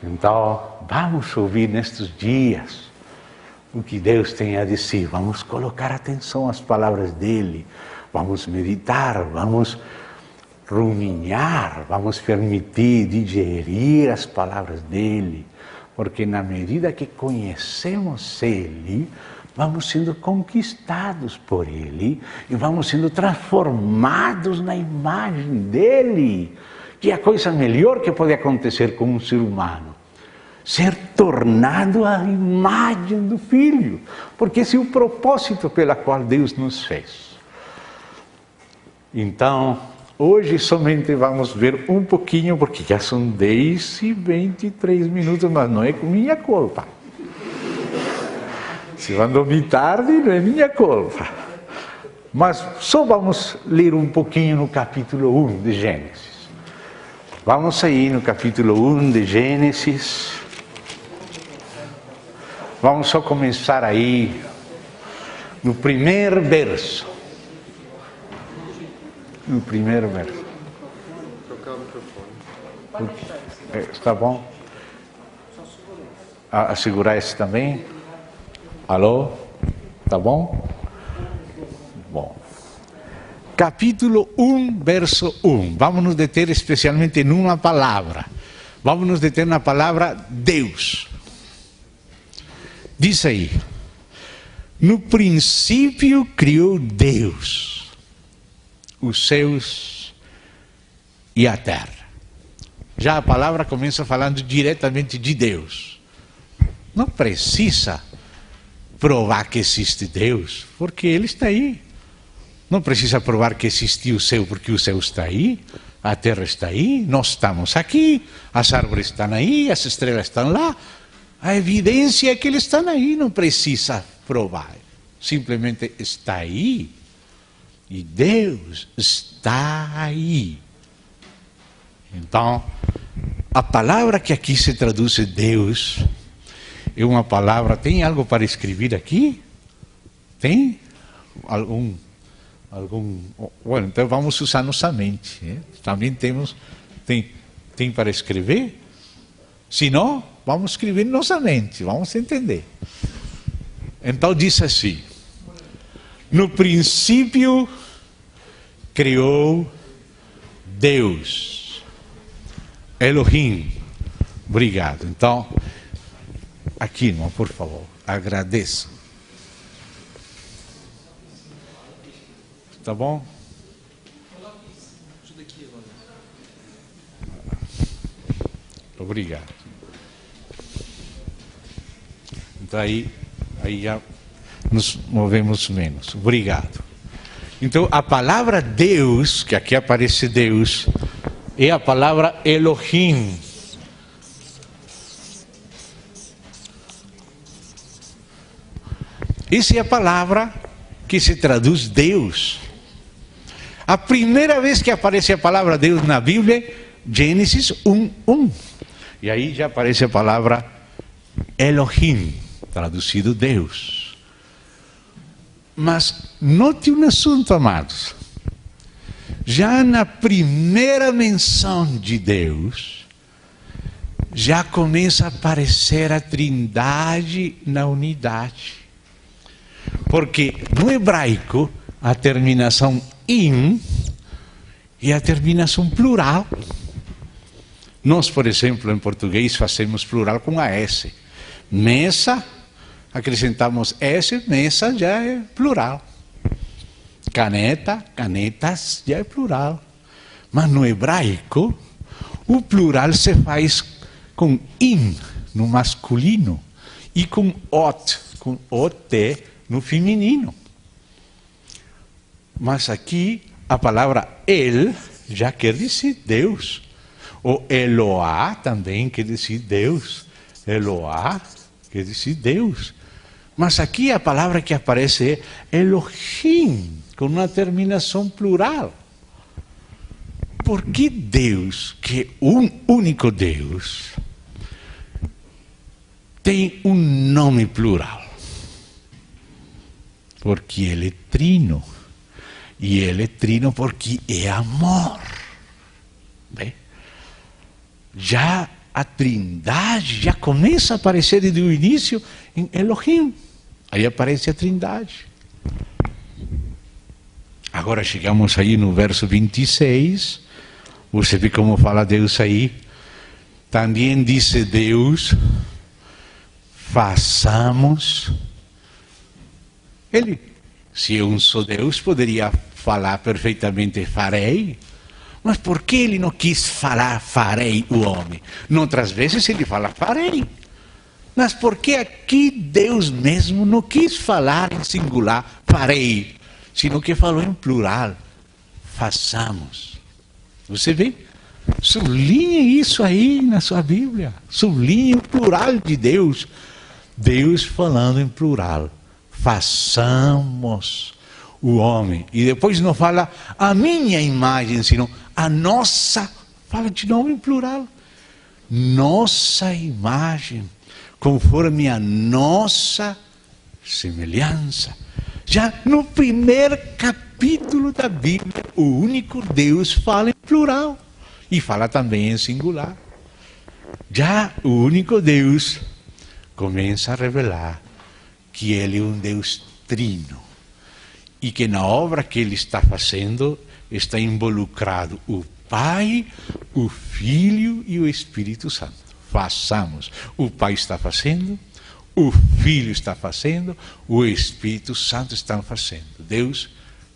Então, vamos ouvir nestes dias o que Deus tem a dizer, vamos colocar atenção às palavras dele, vamos meditar, vamos ruminar, vamos permitir digerir as palavras dele, porque na medida que conhecemos ele, vamos sendo conquistados por ele e vamos sendo transformados na imagem dele, que é a coisa melhor que pode acontecer com um ser humano. Ser tornado à imagem do Filho, porque esse é o propósito pelo qual Deus nos fez. Então, hoje somente vamos ver um pouquinho, porque já são 10:23, mas não é com minha culpa. Se vão dormir tarde, não é minha culpa. Mas só vamos ler um pouquinho no capítulo 1 de Gênesis. Vamos aí no capítulo 1 de Gênesis. Vamos só começar aí, no primeiro verso. No primeiro verso. Trocar o microfone. Está bom? A segurar esse também? Alô? Tá bom? Bom. Capítulo 1, verso 1. Vamos nos deter especialmente numa palavra. Vamos nos deter na palavra Deus. Diz aí: no princípio criou Deus os céus e a terra. Já a palavra começa falando diretamente de Deus. Não precisa provar que existe Deus, porque Ele está aí. Não precisa provar que existe o céu, porque o céu está aí, a terra está aí, nós estamos aqui, as árvores estão aí, as estrelas estão lá. A evidência é que eles estão aí, não precisa provar. Simplesmente está aí. E Deus está aí. Então, a palavra que aqui se traduz Deus é uma palavra. Tem algo para escrever aqui? Tem? Algum? Bueno, então vamos usar nossa mente. Também tem para escrever? Se não, vamos escrever nossa mente, vamos entender. Então diz assim: no princípio criou Deus, Elohim. Obrigado. Então, aqui, irmão, por favor, agradeço. Tá bom? Obrigado. Então aí já nos movemos menos. Obrigado. Então a palavra Deus, que aqui aparece Deus, é a palavra Elohim. Essa é a palavra que se traduz Deus. A primeira vez que aparece a palavra Deus na Bíblia, Gênesis 1:1. E aí já aparece a palavra Elohim, traduzido Deus. Mas note um assunto, amados. Já na primeira menção de Deus, já começa a aparecer a Trindade na unidade. Porque no hebraico, a terminação in é a terminação plural. Nós, por exemplo, em português fazemos plural com a S. Mesa, acrescentamos S, mesa já é plural. Caneta, canetas já é plural. Mas no hebraico, o plural se faz com in no masculino e com ot no feminino. Mas aqui a palavra El já quer dizer Deus. O Eloá também quer dizer Deus. Eloá quer dizer Deus. Mas aqui a palavra que aparece é Elohim, com uma terminação plural. Por que Deus, que é um único Deus, tem um nome plural. Porque Ele é trino. E Ele é trino porque é amor. Bem, já a Trindade já começa a aparecer desde o início em Elohim. Aí aparece a Trindade. Agora chegamos aí no verso 26. Você vê como fala Deus aí. Também disse Deus, façamos. Ele, se eu sou Deus, poderia falar perfeitamente farei. Mas por que ele não quis falar farei o homem? Outras vezes ele fala farei. Mas por que aqui Deus mesmo não quis falar em singular farei, sino que falou em plural, façamos. Você vê? Sublinhe isso aí na sua Bíblia. Sublinhe o plural de Deus. Deus falando em plural. Façamos o homem. E depois não fala a minha imagem, senão a nossa. Fala de novo em plural. Nossa imagem, conforme a nossa semelhança. Já no primeiro capítulo da Bíblia, o único Deus fala em plural. E fala também em singular. Já o único Deus começa a revelar que Ele é um Deus trino. E que na obra que Ele está fazendo, está involucrado o Pai, o Filho e o Espírito Santo. Façamos. O Pai está fazendo, o Filho está fazendo, o Espírito Santo está fazendo. Deus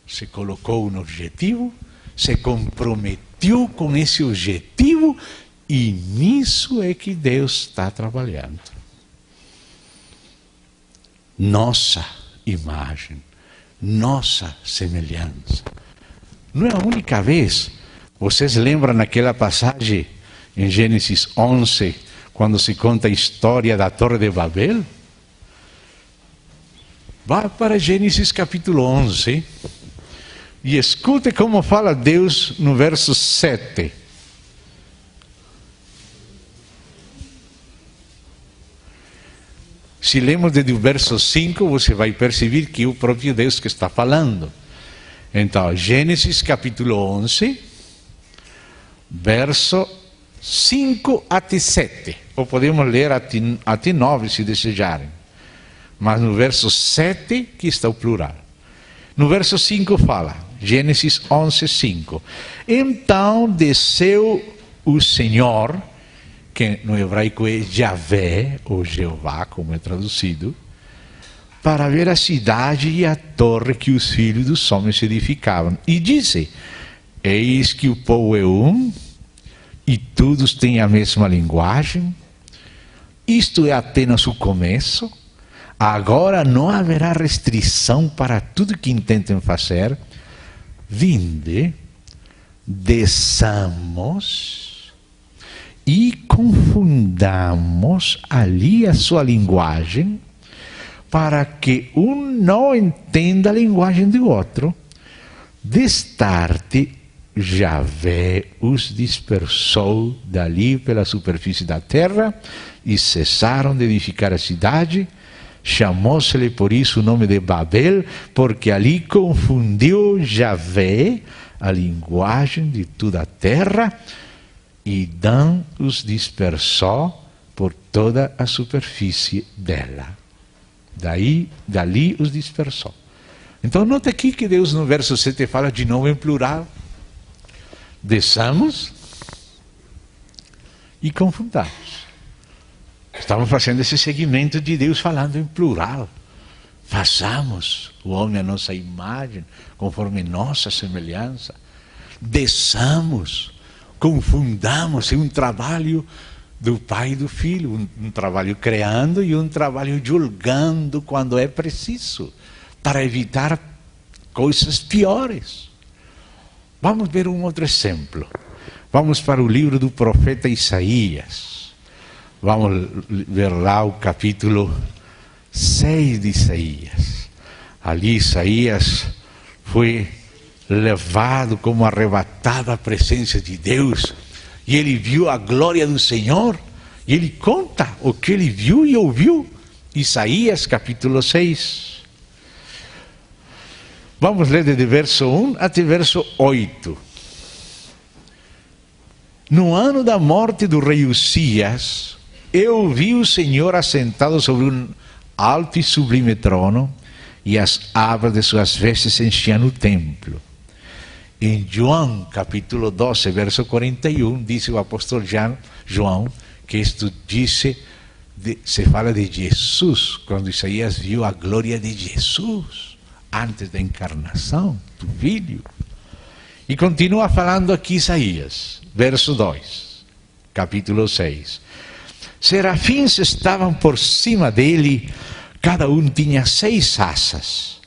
se colocou no objetivo, se comprometeu com esse objetivo e nisso é que Deus está trabalhando. Nossa imagem, nossa semelhança. Não é a única vez. Vocês lembram naquela passagem em Gênesis 11, quando se conta a história da Torre de Babel? Vá para Gênesis capítulo 11 e escute como fala Deus no verso 7. Se lemos desde o verso 5, você vai perceber que é o próprio Deus que está falando. Então, Gênesis capítulo 11, verso 5 até 7. Ou podemos ler até 9, se desejarem. Mas no verso 7 que está o plural. No verso 5 fala, Gênesis 11, 5. Então desceu o Senhor, que no hebraico é Yahvé, ou Jeová, como é traduzido, para ver a cidade e a torre que os filhos dos homens edificavam. E disse, eis que o povo é um, e todos têm a mesma linguagem. Isto é apenas o começo. Agora não haverá restrição para tudo que intentem fazer. Vinde, desçamos e confundamos ali a sua linguagem, para que um não entenda a linguagem do outro. Destarte, Yahvé os dispersou dali pela superfície da terra e cessaram de edificar a cidade. Chamou-se-lhe por isso o nome de Babel, porque ali confundiu Yahvé a linguagem de toda a terra, e Dan os dispersou por toda a superfície dela. Dali os dispersou. Então note aqui que Deus no verso 7 fala de novo em plural. Desçamos e confundamos. Estamos fazendo esse segmento de Deus falando em plural. Façamos o homem a nossa imagem, conforme nossa semelhança. Desçamos, confundamos. É um trabalho do Pai e do Filho, um trabalho criando e um trabalho julgando quando é preciso, para evitar coisas piores. Vamos ver um outro exemplo. Vamos para o livro do profeta Isaías. Vamos ver lá o capítulo 6 de Isaías. Ali Isaías foi levado como arrebatado à presença de Deus. E ele viu a glória do Senhor. E ele conta o que ele viu e ouviu. Isaías capítulo 6. Vamos ler desde verso 1 até verso 8. No ano da morte do rei Uzias, eu vi o Senhor assentado sobre um alto e sublime trono, e as abas de suas vestes enchiam o templo. Em João, capítulo 12, verso 41, diz o apóstolo João, que isto se fala de Jesus, quando Isaías viu a glória de Jesus, antes da encarnação do Filho. E continua falando aqui Isaías, verso 2, capítulo 6. Serafins estavam por cima dele, cada um tinha 6 asas.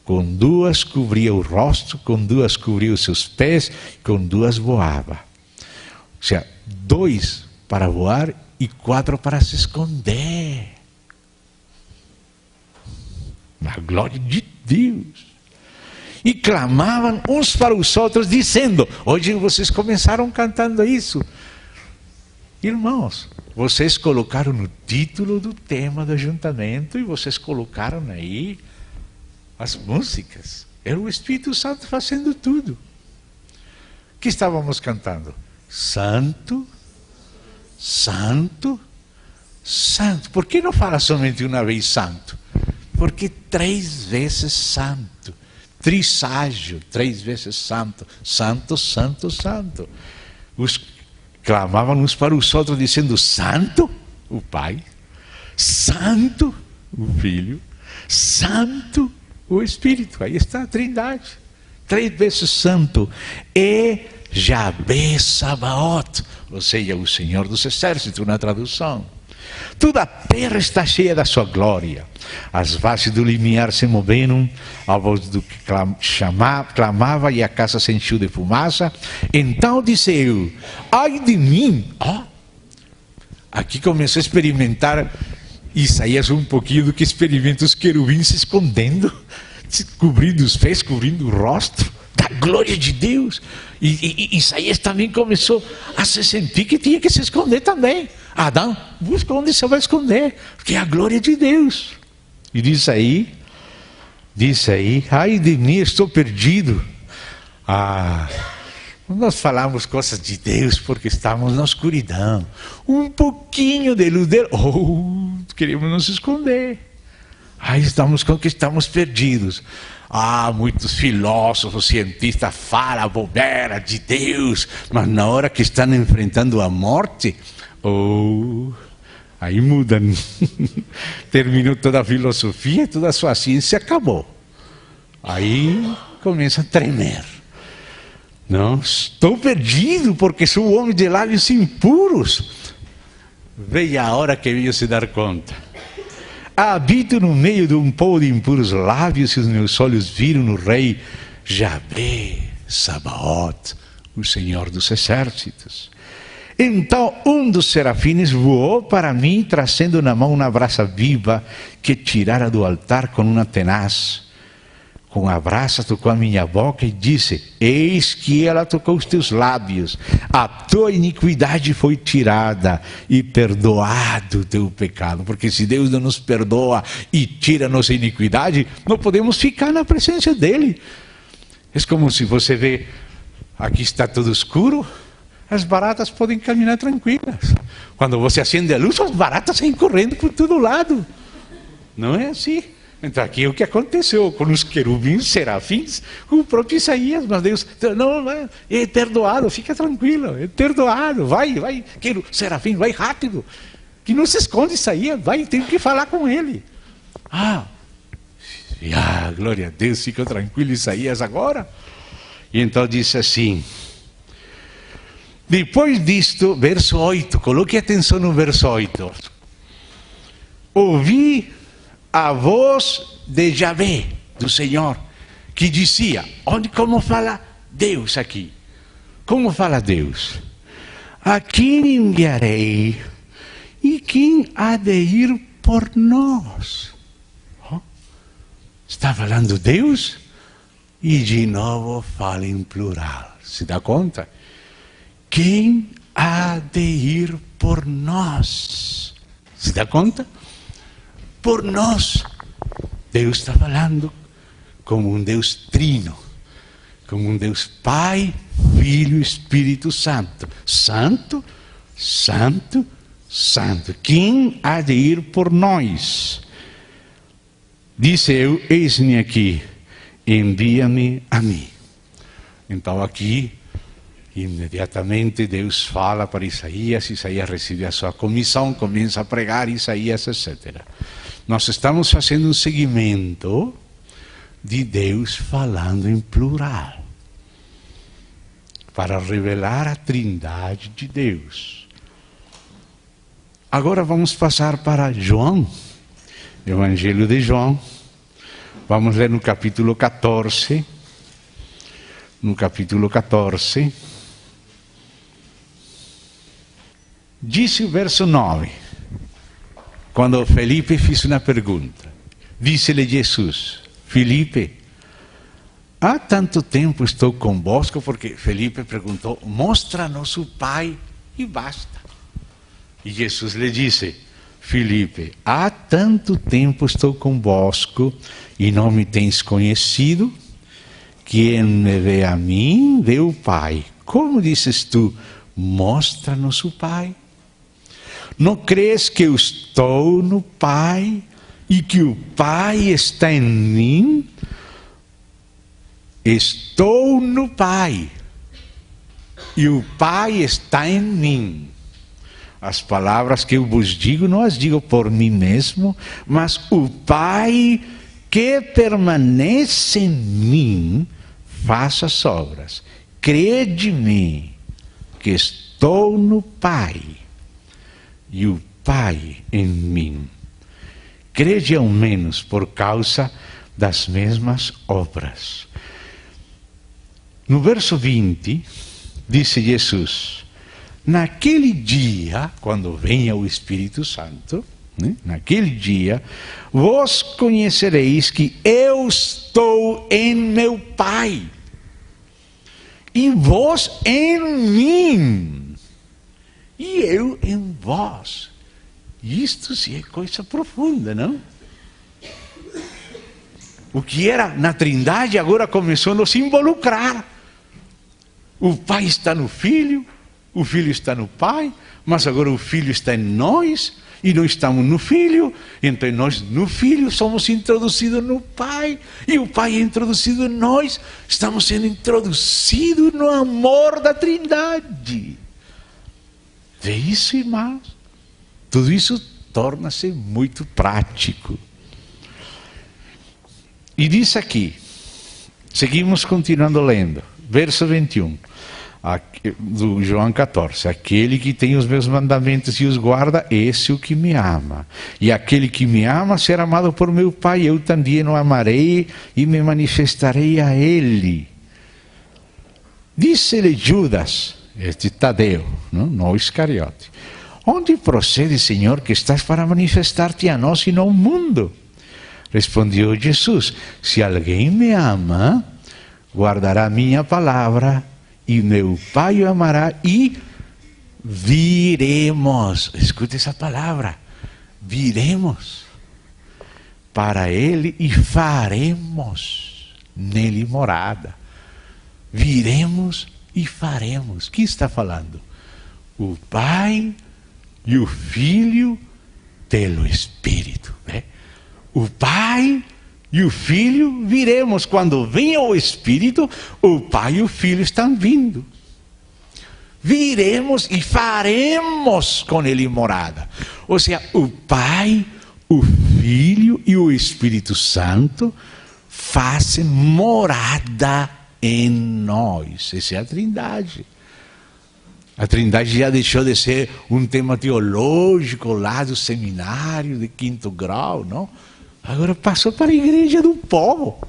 Com 2 cobria o rosto, com 2 cobria os seus pés, com 2 voava. Ou seja, 2 para voar e 4 para se esconder. Na glória de Deus. E clamavam uns para os outros, dizendo, hoje vocês começaram cantando isso. Irmãos, vocês colocaram no título do tema do ajuntamento e vocês colocaram aí as músicas. Era o Espírito Santo fazendo tudo. O que estávamos cantando? Santo, Santo, Santo. Por que não fala somente uma vez Santo? Porque 3 vezes Santo. Trisságio, 3 vezes Santo. Santo, Santo, Santo. Clamavam uns para os outros dizendo, Santo, o Pai, Santo, o Filho, Santo, o Espírito. Aí está a Trindade. 3 vezes Santo. E Yahvé Sabaoth, ou seja, o Senhor dos Exércitos, na tradução. Toda a terra está cheia da sua glória. As bases do limiar se moveram, a voz do que clamava e a casa se encheu de fumaça. Então disse eu, ai de mim. Aqui começou a experimentar Isaías um pouquinho do que experimenta os querubins se escondendo, cobrindo os pés, cobrindo o rosto, da glória de Deus. E Isaías também começou a se sentir que tinha que se esconder também. Adão, busca onde você vai esconder, porque é a glória de Deus. E diz aí, ai de mim, estou perdido. Nós falamos coisas de Deus porque estamos na escuridão. Um pouquinho de luz dele, queremos nos esconder. Estamos perdidos. Muitos filósofos, cientistas falam bobeira de Deus, mas na hora que estão enfrentando a morte, aí mudam. Terminou toda a filosofia, toda a sua ciência acabou. Aí começa a tremer. Não, estou perdido porque sou homem de lábios impuros. Veio a hora que veio se dar conta. Habito no meio de um povo de impuros lábios e os meus olhos viram no rei Yahvé Sabaoth, o Senhor dos Exércitos. Então um dos serafins voou para mim, trazendo na mão uma brasa viva que tirara do altar com uma tenaz. Com a brasa tocou a minha boca e disse, eis que ela tocou os teus lábios, a tua iniquidade foi tirada e perdoado o teu pecado. Porque se Deus não nos perdoa e tira a nossa iniquidade, não podemos ficar na presença dele. É como se você vê, aqui está tudo escuro, as baratas podem caminhar tranquilas. Quando você acende a luz, as baratas saem correndo por todo lado. Não é assim? Então aqui é o que aconteceu com os querubins, serafins, com o próprio Isaías. Mas Deus, não, é perdoado, fica tranquilo, é perdoado, vai, serafim, vai rápido, que não se esconde Isaías, vai, tem que falar com ele. Glória a Deus, fica tranquilo Isaías agora. E então disse assim, depois disto, verso 8, coloque atenção no verso 8. Ouvi a voz de Yahvé, do Senhor, que dizia, como fala Deus aqui? Como fala Deus? A quem enviarei? E quem há de ir por nós? Está falando Deus? E de novo fala em plural. Se dá conta? Quem há de ir por nós. Se dá conta? Por nós. Deus está falando como um Deus trino, como um Deus Pai, Filho e Espírito Santo. Santo, Santo, Santo. Quem há de ir por nós? Disse eu, eis-me aqui, envia-me a mim. Então aqui, imediatamente Deus fala para Isaías, Isaías recebe a sua comissão, começa a pregar Isaías, etc. Nós estamos fazendo um seguimento de Deus falando em plural, para revelar a trindade de Deus. Agora vamos passar para João, Evangelho de João. Vamos ler no capítulo 14. No capítulo 14. Disse o verso 9. Quando Felipe fez uma pergunta, disse-lhe Jesus: Felipe, há tanto tempo estou convosco, porque Felipe perguntou: mostra-nos o Pai e basta. E Jesus lhe disse: Felipe, há tanto tempo estou convosco e não me tens conhecido? Quem me vê a mim, vê o Pai. Como dizes tu, mostra-nos o Pai? Não crês que eu estou no Pai e que o Pai está em mim? Estou no Pai e o Pai está em mim. As palavras que eu vos digo, não as digo por mim mesmo, mas o Pai que permanece em mim faz as obras. Crede-me que estou no Pai e o Pai em mim. Crede ao menos por causa das mesmas obras. No verso 20, disse Jesus: naquele dia, quando venha o Espírito Santo, naquele dia, vós conhecereis que eu estou em meu Pai, e vós em mim, e eu em vós. Isto sim é coisa profunda, não? O que era na Trindade agora começou a nos involucrar. O Pai está no Filho, o Filho está no Pai, mas agora o Filho está em nós, e nós estamos no Filho, então nós no Filho somos introduzidos no Pai, e o Pai é introduzido em nós, estamos sendo introduzidos no amor da Trindade. Vê isso, irmãos? Tudo isso torna-se muito prático. E diz aqui, seguimos continuando lendo, verso 21. Do João 14, aquele que tem os meus mandamentos e os guarda, esse é o que me ama. E aquele que me ama será amado por meu Pai, eu também o amarei e me manifestarei a ele. Disse-lhe Judas, este Tadeu, não Iscariote: onde procede, Senhor, que estás para manifestar-te a nós e não ao mundo? Respondeu Jesus: se alguém me ama, guardará minha palavra, e meu Pai o amará, e viremos. Escute essa palavra: viremos para ele e faremos nele morada. Viremos e faremos. Quem está falando? O Pai e o Filho pelo Espírito. O Pai e o Filho viremos. Quando vem o Espírito, o Pai e o Filho estão vindo. Viremos e faremos com ele morada. Ou seja, o Pai, o Filho e o Espírito Santo fazem morada em nós. Essa é a Trindade. A Trindade já deixou de ser um tema teológico lá do seminário de 5º grau, não? Agora passou para a igreja do povo,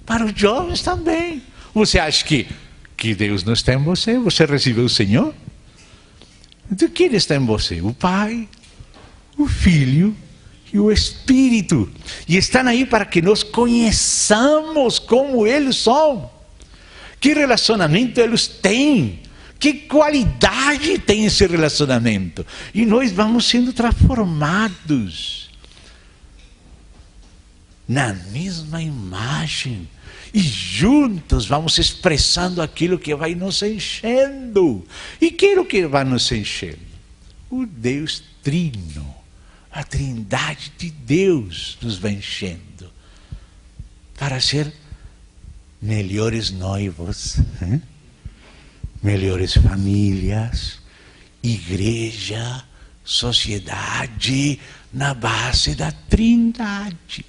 para os jovens também. Você acha que Deus não está em você? Você recebeu o Senhor? Então quem está em você? O Pai, o Filho e o Espírito. E estão aí para que nós conheçamos como eles são. Que relacionamento eles têm? Que qualidade tem esse relacionamento? E nós vamos sendo transformados na mesma imagem. E juntos vamos expressando aquilo que vai nos enchendo. E que é o que vai nos enchendo? O Deus Trino, a Trindade de Deus nos vai enchendo para ser melhores noivos, melhores famílias, igreja, sociedade, na base da Trindade.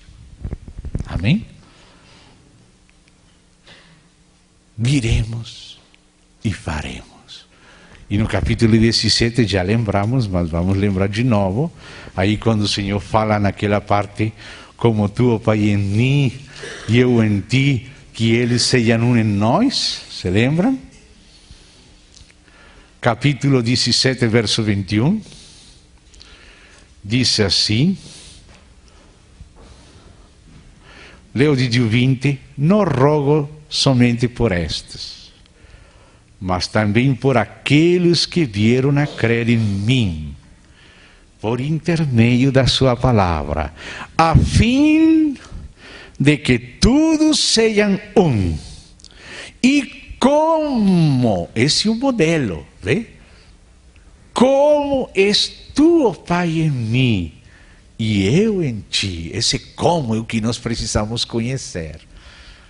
Amém? Viremos e faremos. E no capítulo 17 já lembramos, mas vamos lembrar de novo. Aí quando o Senhor fala naquela parte, como tu, ó Pai, em mim e eu em ti, que eles sejam um em nós, se lembram? Capítulo 17, verso 21. Diz assim, leo de 20, não rogo somente por estes, mas também por aqueles que vieram a crer em mim, por intermédio da sua palavra, a fim de que todos sejam um. E como, esse é o modelo, vê? Como és tu, ó Pai, em mim, e eu em ti. Esse como é o que nós precisamos conhecer.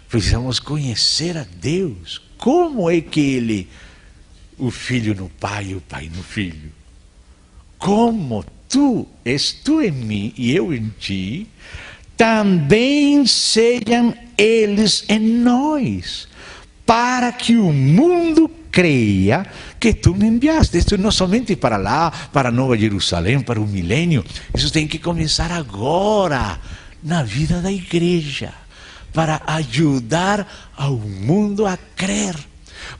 Precisamos conhecer a Deus. Como é que Ele, o Filho no Pai e o Pai no Filho? Como tu, és tu em mim e eu em ti, também sejam eles em nós, para que o mundo creia que tu me enviaste. Isto não somente para lá, para Nova Jerusalém, para o milênio. Isso tem que começar agora, na vida da igreja, para ajudar ao mundo a crer,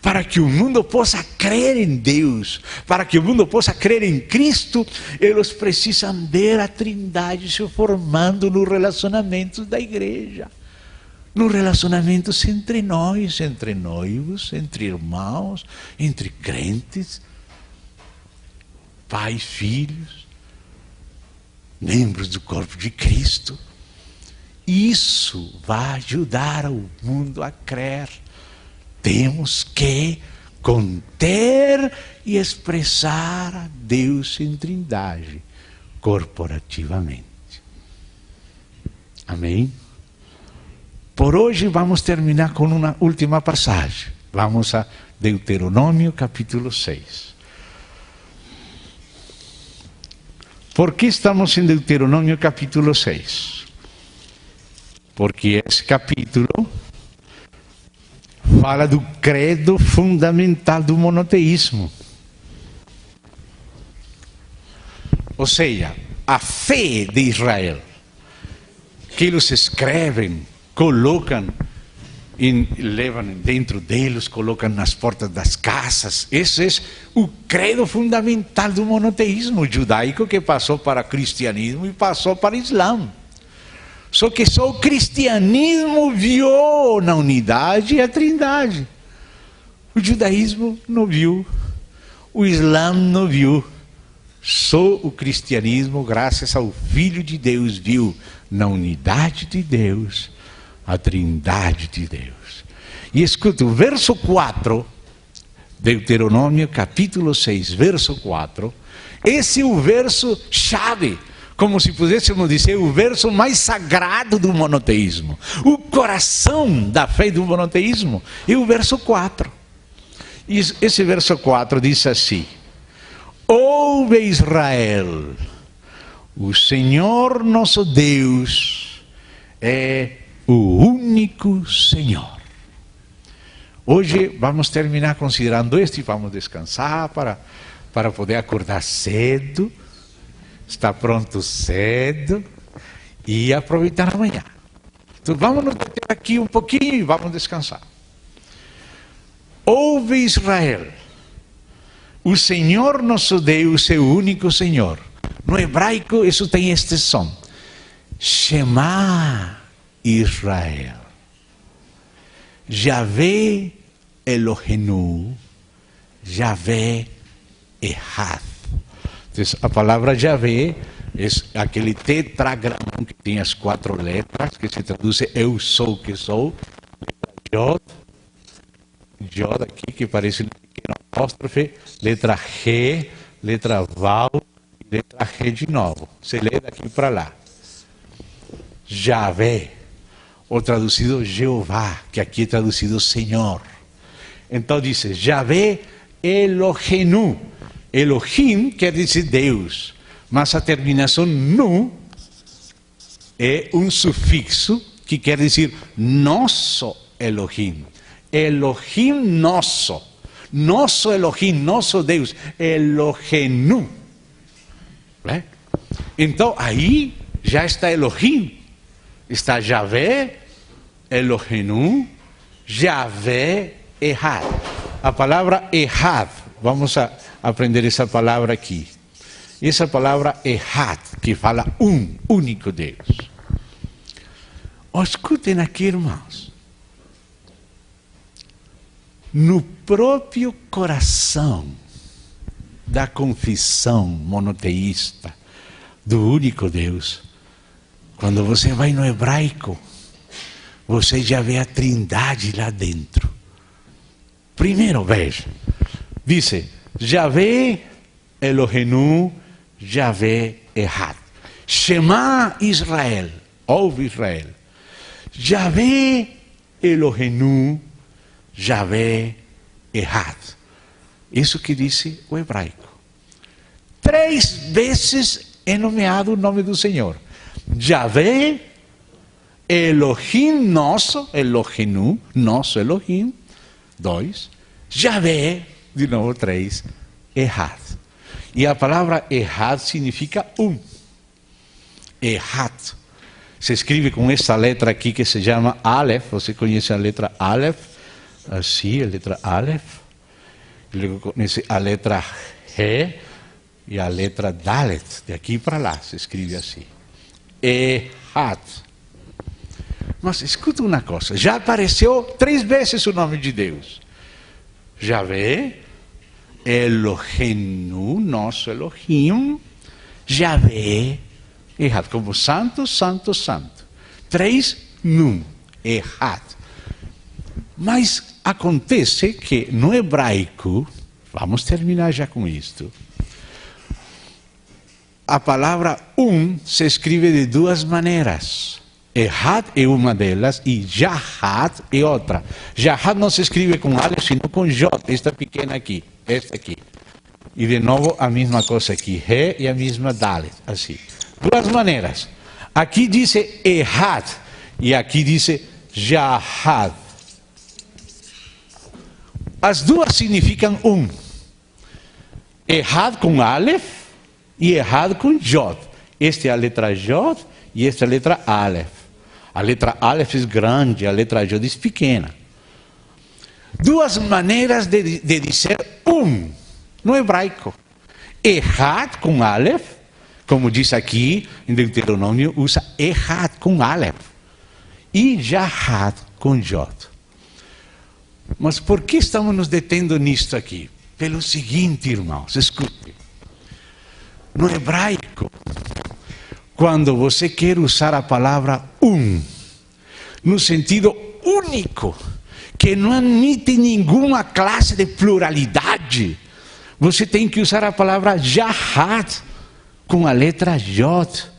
para que o mundo possa crer em Deus, para que o mundo possa crer em Cristo. Eles precisam ver a Trindade se formando nos relacionamentos da igreja, nos relacionamentos entre nós, entre noivos, entre irmãos, entre crentes, pais, filhos, membros do corpo de Cristo. Isso vai ajudar o mundo a crer. Temos que conter e expressar a Deus em Trindade, corporativamente. Amém? Por hoje vamos terminar com uma última passagem. Vamos a Deuteronômio capítulo 6. Por que estamos em Deuteronômio capítulo 6? Porque esse capítulo fala do credo fundamental do monoteísmo. Ou seja, a fé de Israel, que eles escrevem, colocam, levam dentro deles, colocam nas portas das casas. Esse é o credo fundamental do monoteísmo judaico, que passou para o cristianismo e passou para o islã. Só que só o cristianismo viu na unidade a Trindade. O judaísmo não viu, o islã não viu. Só o cristianismo, graças ao Filho de Deus, viu na unidade de Deus a Trindade de Deus. E escuta, o verso 4, Deuteronômio capítulo 6, verso 4, esse é o verso chave, como se pudéssemos dizer, o verso mais sagrado do monoteísmo. O coração da fé do monoteísmo é o verso 4. E esse verso 4 diz assim: ouve Israel, o Senhor nosso Deus é o único Senhor. Hoje vamos terminar considerando este e vamos descansar para poder acordar cedo, estar pronto cedo e aproveitar amanhã. Então vamos nos deter aqui um pouquinho e vamos descansar. Ouve Israel, o Senhor nosso Deus é o único Senhor. No hebraico isso tem este som: Shema Israel, Yahvé Elohenu, Yahvé Ehad. Então, a palavra Yahvé é aquele tetragrama que tem as 4 letras, que se traduz eu sou que sou. Letra Yod aqui, que parece um pequeno apóstrofe. Letra G, letra Vav, letra G de novo. Você lê daqui para lá. Yahvé, ou traduzido Jeová, que aqui é traduzido Senhor. Então diz Yahvé Elohenu. Elohim quer dizer Deus, mas a terminação nu é um sufixo que quer dizer nosso Elohim. Elohim nosso. Nosso Elohim, nosso Deus. Elohenu. Então aí já está Elohim. Está Yahvé, Elohenu, Yahvé Ehad. A palavra Ehad, vamos a aprender essa palavra aqui. Essa palavra Ehad, que fala único Deus. Escutem aqui, irmãos. No próprio coração da confissão monoteísta do único Deus, quando você vai no hebraico, você já vê a trindade lá dentro. Primeiro, veja, diz Yahvé Elohenu, Yahvé Ehad. Shema Israel, ouve Israel. Yahvé Elohenu, Yahvé Ehad. Isso que disse o hebraico. 3 vezes é nomeado o nome do Senhor. Yahvé, Elohim nosso, Elohenu, nosso Elohim, 2. Yahvé, de novo 3, Ehad. E a palavra Ehad significa Ehad. Se escreve com essa letra aqui que se chama Aleph. Você conhece a letra Aleph? Assim, a letra Aleph. Luego conhece a letra He e a letra Dalet. De aqui para lá se escreve assim. Ehad. Mas escuta uma coisa, já apareceu 3 vezes o nome de Deus. Yahvé, Elohenu, nosso Elohim, Yahvé, Ehad, como santo, santo, santo. 3 num, Ehad. Mas acontece que no hebraico, vamos terminar já com isto, a palavra se escreve de 2 maneiras. Ehad é uma delas e Yahad é outra. Yahad não se escreve com Aleph, sino com J, esta pequena aqui, esta aqui. E de novo a mesma coisa aqui, He e a mesma Dalet, assim. 2 maneiras. Aqui diz Ehad e aqui diz Yahad. As 2 significam Ehad com Aleph e Ehad com J. Esta é a letra J e esta é a letra Aleph. A letra Aleph é grande, a letra J é pequena. 2 maneiras de dizer no hebraico. Ehad com Aleph, como diz aqui em Deuteronômio, usa Ehad com Aleph. E Yahad com J. Mas por que estamos nos detendo nisto aqui? Pelo seguinte, irmãos, escute. No hebraico, quando você quer usar a palavra no sentido único, que não admite nenhuma classe de pluralidade, você tem que usar a palavra Yahad com a letra J.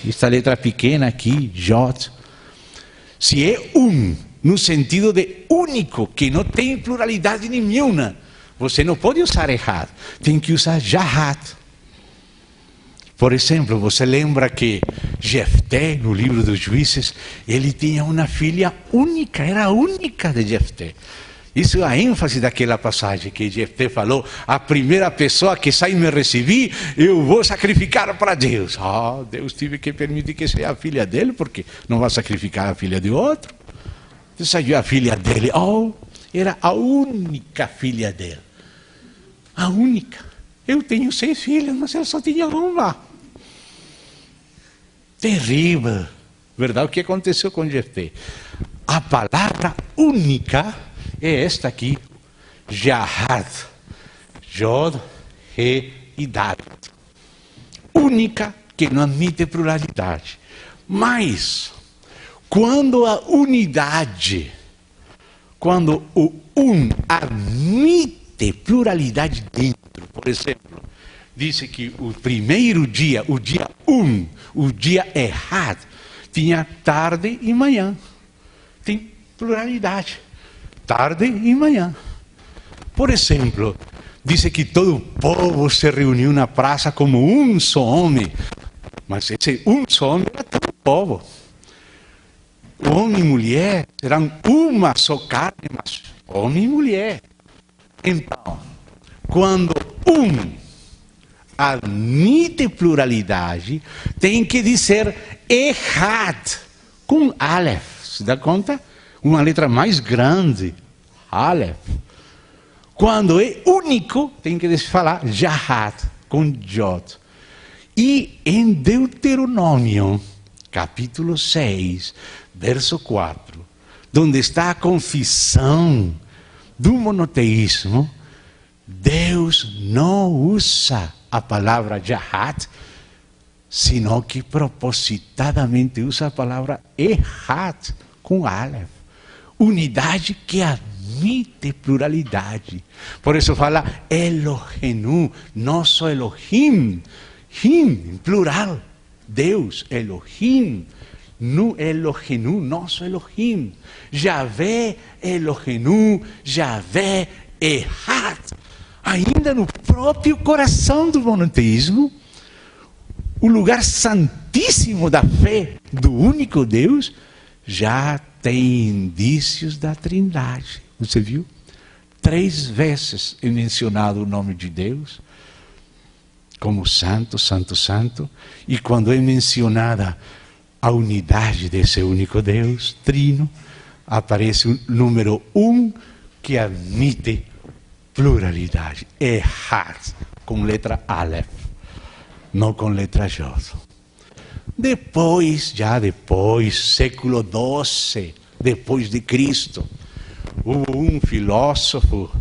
Esta letra pequena aqui, J. Se é no sentido de único, que não tem pluralidade nenhuma, você não pode usar Ehad, tem que usar Yahad. Por exemplo, você lembra que Jefté, no livro dos Juízes, ele tinha uma filha única, era a única de Jefté. Isso é a ênfase daquela passagem que Jefté falou: a primeira pessoa que sai me receber, eu vou sacrificar para Deus. Deus teve que permitir que seja a filha dele, porque não vai sacrificar a filha de outro. Então saiu a filha dele, era a única filha dele. A única. Eu tenho 6 filhas, mas ela só tinha uma. Terrível. Verdade? O que aconteceu com Jefté? A palavra única é esta aqui, Yahad. Yod, He e Dalet. Única, que não admite pluralidade. Mas, quando a unidade, quando o admite pluralidade dentro, por exemplo, disse que o primeiro dia, o dia o dia errado, tinha tarde e manhã. Tem pluralidade. Tarde e manhã. Por exemplo, disse que todo o povo se reuniu na praça como um só homem. Mas esse um só homem era todo o povo. Homem e mulher serão uma só carne, mas homem e mulher. Então, quando admite pluralidade, tem que dizer Echad, com Aleph. Se dá conta? Uma letra mais grande, Aleph. Quando é único, tem que falar Yahad, com Yod. E em Deuteronômio, capítulo 6, verso 4, onde está a confissão do monoteísmo, Deus não usa a palavra Yahad, sino que propositadamente usa a palavra Echad, com Aleph. Unidade que admite pluralidade. Por isso fala Elohenu, nosso Elohim. Him, plural. Deus, Elohim. Nu Elohenu, nosso Elohim. Yahvé, Elohenu, Yahvé, Echad. Ainda no próprio coração do monoteísmo, o lugar santíssimo da fé do único Deus, já tem indícios da Trindade. Você viu? 3 vezes é mencionado o nome de Deus, como Santo, Santo, Santo. E quando é mencionada a unidade desse único Deus, Trino, aparece o número 1 que admite pluralidade. Echad, com letra Aleph, não com letra Yod. Depois, século XII, depois de Cristo, houve um filósofo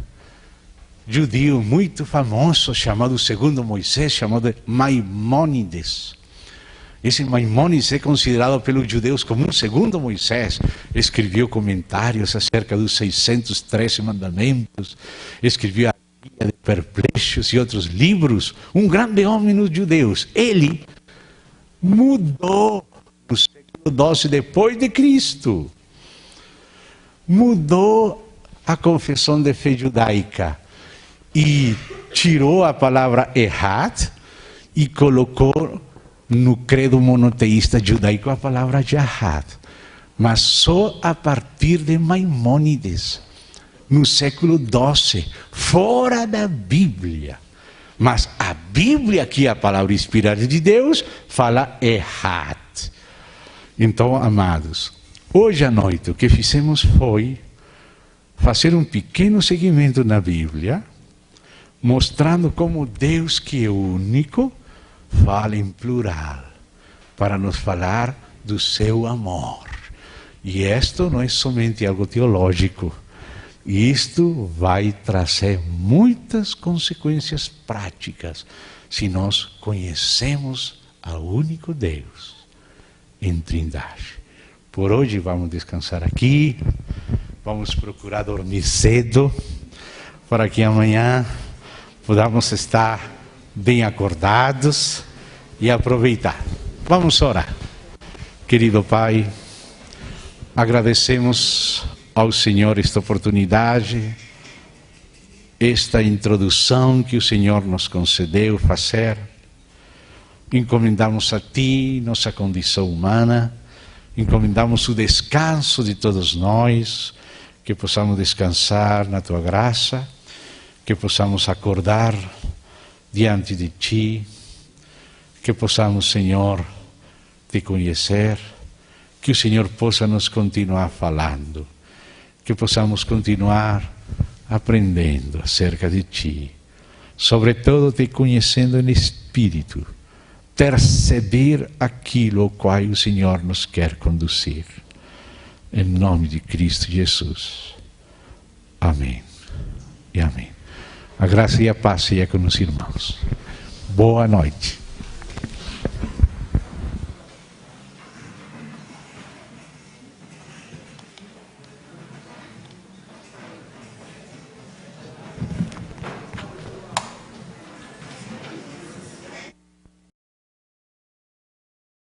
judeu muito famoso, chamado segundo Moisés, chamado Maimônides. Esse Maimônides é considerado pelos judeus como um segundo Moisés. Escreveu comentários acerca dos 613 mandamentos, escreveu a Guia de Perplexos e outros livros. Um grande homem nos judeus. Ele mudou no século XII depois de Cristo. Mudou a confissão de fé judaica e tirou a palavra Echad e colocou no credo monoteísta judaico a palavra Yahad. Mas só a partir de Maimônides, no século XII, fora da Bíblia. Mas a Bíblia, que é a palavra inspirada de Deus, fala Echad. Então, amados, hoje à noite o que fizemos foi fazer um pequeno segmento na Bíblia, mostrando como Deus, que é único, fala em plural, para nos falar do seu amor. E isto não é somente algo teológico. Isto vai trazer muitas consequências práticas se nós conhecemos ao único Deus em Trindade. Por hoje vamos descansar aqui, vamos procurar dormir cedo, para que amanhã podamos estar bem acordados e aproveitar. Vamos orar. Querido Pai, agradecemos ao Senhor esta oportunidade, esta introdução que o Senhor nos concedeu fazer. Encomendamos a Ti nossa condição humana, encomendamos o descanso de todos nós, que possamos descansar na Tua graça, que possamos acordar diante de Ti, que possamos, Senhor, Te conhecer, que o Senhor possa nos continuar falando, que possamos continuar aprendendo acerca de Ti, sobretudo Te conhecendo em espírito, perceber aquilo ao qual o Senhor nos quer conduzir. Em nome de Cristo Jesus. Amém e amém. A graça e a paz seja com os irmãos. Boa noite.